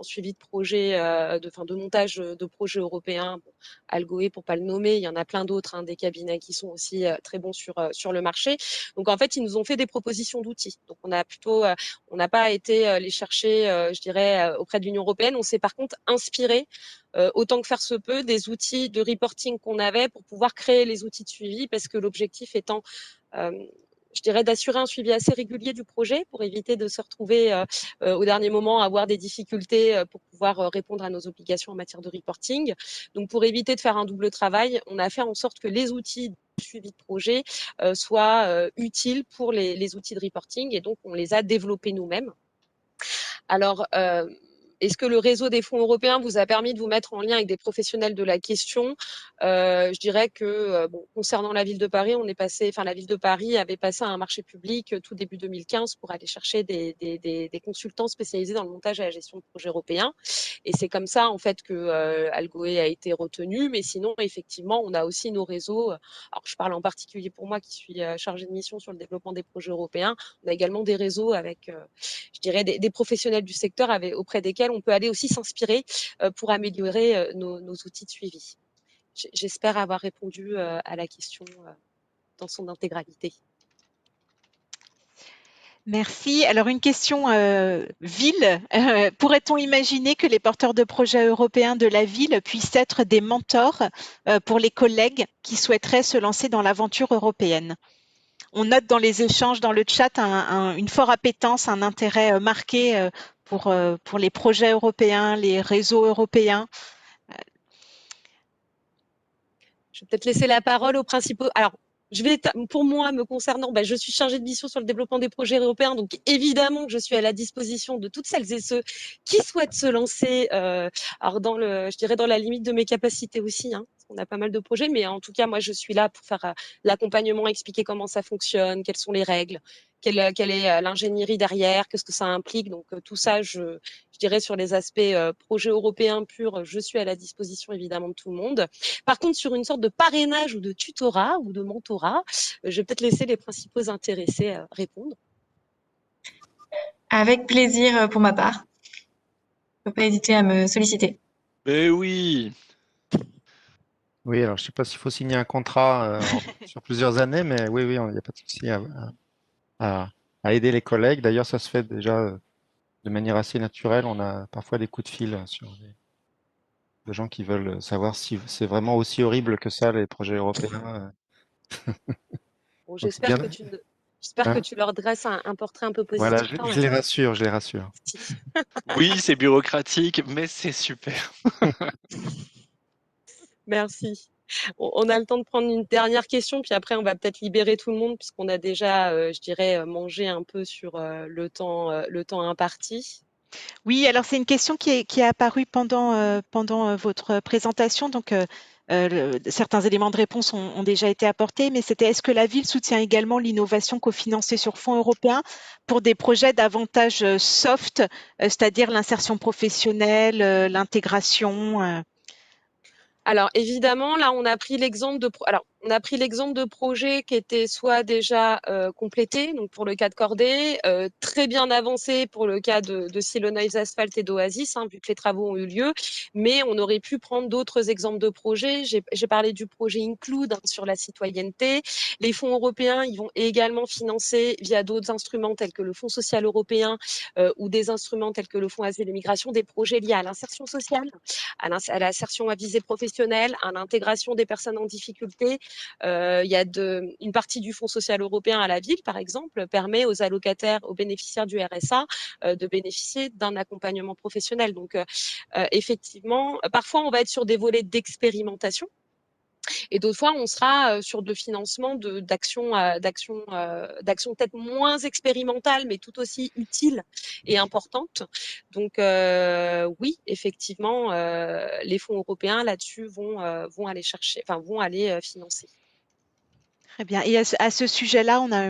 suivi de projet, de montage de projets européens. Bon, Algoé, pour pas le nommer, il y en a plein d'autres, hein, des cabinets qui sont aussi très bons sur le marché. Donc, en fait, ils nous ont fait des propositions d'outils. Donc, on n'a pas été les chercher, je dirais, auprès de l'Union européenne. On s'est par contre inspiré, autant que faire se peut, des outils de reporting qu'on avait pour pouvoir créer les outils de suivi, parce que l'objectif étant, je dirais, d'assurer un suivi assez régulier du projet pour éviter de se retrouver au dernier moment à avoir des difficultés pour pouvoir répondre à nos obligations en matière de reporting. Donc, pour éviter de faire un double travail, on a fait en sorte que les outils de suivi de projet soient utiles pour les outils de reporting, et donc on les a développés nous-mêmes. Alors, est-ce que le réseau des fonds européens vous a permis de vous mettre en lien avec des professionnels de la question? Je dirais que, concernant la ville de Paris, la ville de Paris avait passé un marché public tout début 2015 pour aller chercher des consultants spécialisés dans le montage et la gestion de projets européens. Et c'est comme ça, en fait, que Algoé a été retenu. Mais sinon, effectivement, on a aussi nos réseaux. Alors, je parle en particulier pour moi qui suis chargée de mission sur le développement des projets européens. On a également des réseaux avec, je dirais, des professionnels du secteur auprès desquels on peut aller aussi s'inspirer pour améliorer nos outils de suivi. J'espère avoir répondu à la question dans son intégralité. Merci. Alors, une question ville. Pourrait-on imaginer que les porteurs de projets européens de la ville puissent être des mentors pour les collègues qui souhaiteraient se lancer dans l'aventure européenne? On note dans les échanges dans le chat une forte appétence, un intérêt marqué pour les projets européens, les réseaux européens. Je vais peut-être laisser la parole aux principaux. Alors, pour moi, me concernant, je suis chargée de mission sur le développement des projets européens, donc évidemment que je suis à la disposition de toutes celles et ceux qui souhaitent se lancer. Alors je dirais dans la limite de mes capacités aussi, hein, parce qu'on a pas mal de projets, mais en tout cas, moi, je suis là pour faire l'accompagnement, expliquer comment ça fonctionne, quelles sont les règles, quelle est l'ingénierie derrière, qu'est-ce que ça implique. Donc tout ça, je dirais sur les aspects projets européens purs, je suis à la disposition évidemment de tout le monde. Par contre, sur une sorte de parrainage ou de tutorat ou de mentorat, je vais peut-être laisser les principaux intéressés répondre. Avec plaisir pour ma part. Faut pas hésiter à me solliciter. Mais oui. Oui, alors je ne sais pas s'il faut signer un contrat sur plusieurs années, mais oui, il n'y a pas de souci à aider les collègues. D'ailleurs, ça se fait déjà de manière assez naturelle. On a parfois des coups de fil de gens qui veulent savoir si c'est vraiment aussi horrible que ça, les projets européens. Bon, Donc c'est bien. j'espère que tu leur dresses un portrait un peu Voilà, positif quand je même. les rassure, je les rassure. Oui, c'est bureaucratique, mais c'est super. Merci. On a le temps de prendre une dernière question, puis après on va peut-être libérer tout le monde puisqu'on a déjà, je dirais, mangé un peu sur le temps imparti. Oui, alors c'est une question qui est apparue pendant votre présentation. Donc, certains éléments de réponse ont déjà été apportés, mais c'était est-ce que la ville soutient également l'innovation cofinancée sur fonds européens pour des projets davantage soft, c'est-à-dire l'insertion professionnelle, l'intégration. Alors évidemment, là, on a pris l'exemple de projets qui étaient soit déjà complétés, donc pour le cas de Cordée, très bien avancés pour le cas de Silonais Asphalt et d'Oasis, hein, vu que les travaux ont eu lieu, mais on aurait pu prendre d'autres exemples de projets. J'ai parlé du projet Include, hein, sur la citoyenneté. Les fonds européens, ils vont également financer via d'autres instruments tels que le Fonds social européen ou des instruments tels que le Fonds Asile et Migration, des projets liés à l'insertion sociale, à l'insertion à visée professionnelle, à l'intégration des personnes en difficulté. Il y a une partie du Fonds social européen à la ville, par exemple, permet aux allocataires, aux bénéficiaires du RSA de bénéficier d'un accompagnement professionnel. Donc, effectivement, parfois, on va être sur des volets d'expérimentation. Et d'autres fois, on sera sur le financement d'actions peut-être moins expérimentales, mais tout aussi utiles et importantes. Donc oui, effectivement, les fonds européens là-dessus vont aller chercher, enfin vont aller financer. Très bien. Et à ce sujet-là, on a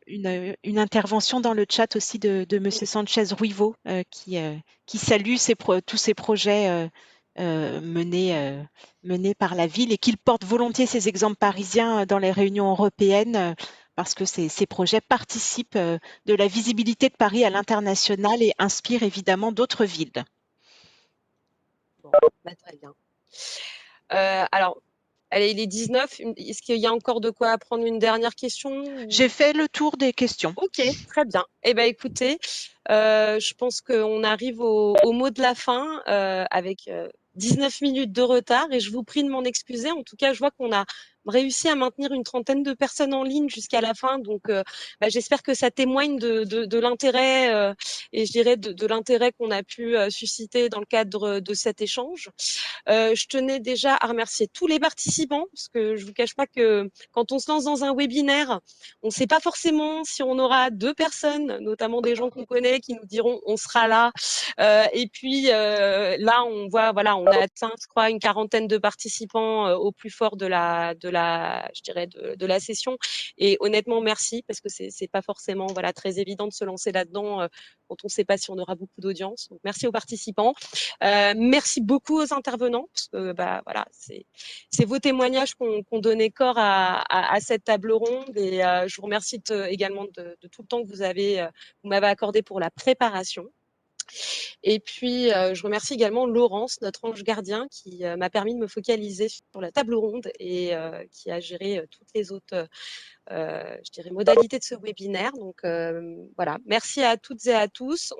une intervention dans le chat aussi de Monsieur Sanchez Ruivo qui salue tous ces projets menés par la ville et qu'il porte volontiers ces exemples parisiens dans les réunions européennes parce que ces projets participent de la visibilité de Paris à l'international et inspirent évidemment d'autres villes. Bon, bah, très bien. Alors, allez, il est 19. Est-ce qu'il y a encore de quoi prendre une dernière question? J'ai fait le tour des questions. Ok, très bien. Eh ben, écoutez, je pense qu'on arrive au mot de la fin avec 19 minutes de retard et je vous prie de m'en excuser. En tout cas, je vois qu'on a réussi à maintenir une trentaine de personnes en ligne jusqu'à la fin. Donc, j'espère que ça témoigne de l'intérêt et je dirais de l'intérêt qu'on a pu susciter dans le cadre de cet échange. Je tenais déjà à remercier tous les participants parce que je vous cache pas que quand on se lance dans un webinaire, on ne sait pas forcément si on aura 2 personnes, notamment des gens qu'on connaît, qui nous diront on sera là. Et puis là, on voit, voilà, on a atteint, je crois, une quarantaine de participants au plus fort je dirais de la session. Et honnêtement, merci parce que c'est pas forcément, voilà, très évident de se lancer là-dedans quand on ne sait pas si on aura beaucoup d'audience. Donc merci aux participants. Merci beaucoup aux intervenants parce que voilà, c'est vos témoignages qu'on donnait corps à cette table ronde et je vous remercie également de tout le temps que vous m'avez accordé pour la préparation. Et puis, je remercie également Laurence, notre ange gardien, qui m'a permis de me focaliser sur la table ronde et qui a géré toutes les autres, je dirais, modalités de ce webinaire. Donc, voilà, merci à toutes et à tous.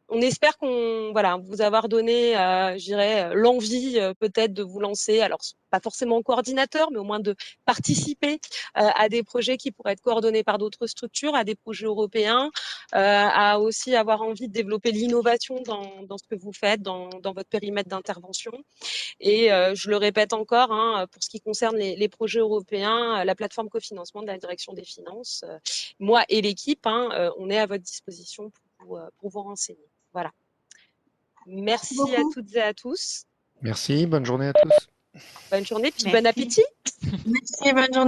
On espère voilà, vous avoir donné, je dirais, l'envie peut-être de vous lancer. Alors, pas forcément en coordinateur, mais au moins de participer à des projets qui pourraient être coordonnés par d'autres structures, à des projets européens, à aussi avoir envie de développer l'innovation dans ce que vous faites, dans votre périmètre d'intervention. Et je le répète encore, hein, pour ce qui concerne les projets européens, la plateforme cofinancement de la direction des finances, moi et l'équipe, hein, on est à votre disposition pour vous renseigner. Voilà. Merci à toutes et à tous. Merci, bonne journée à tous. Bonne journée, puis bon Merci. appétit. Merci, bonne journée.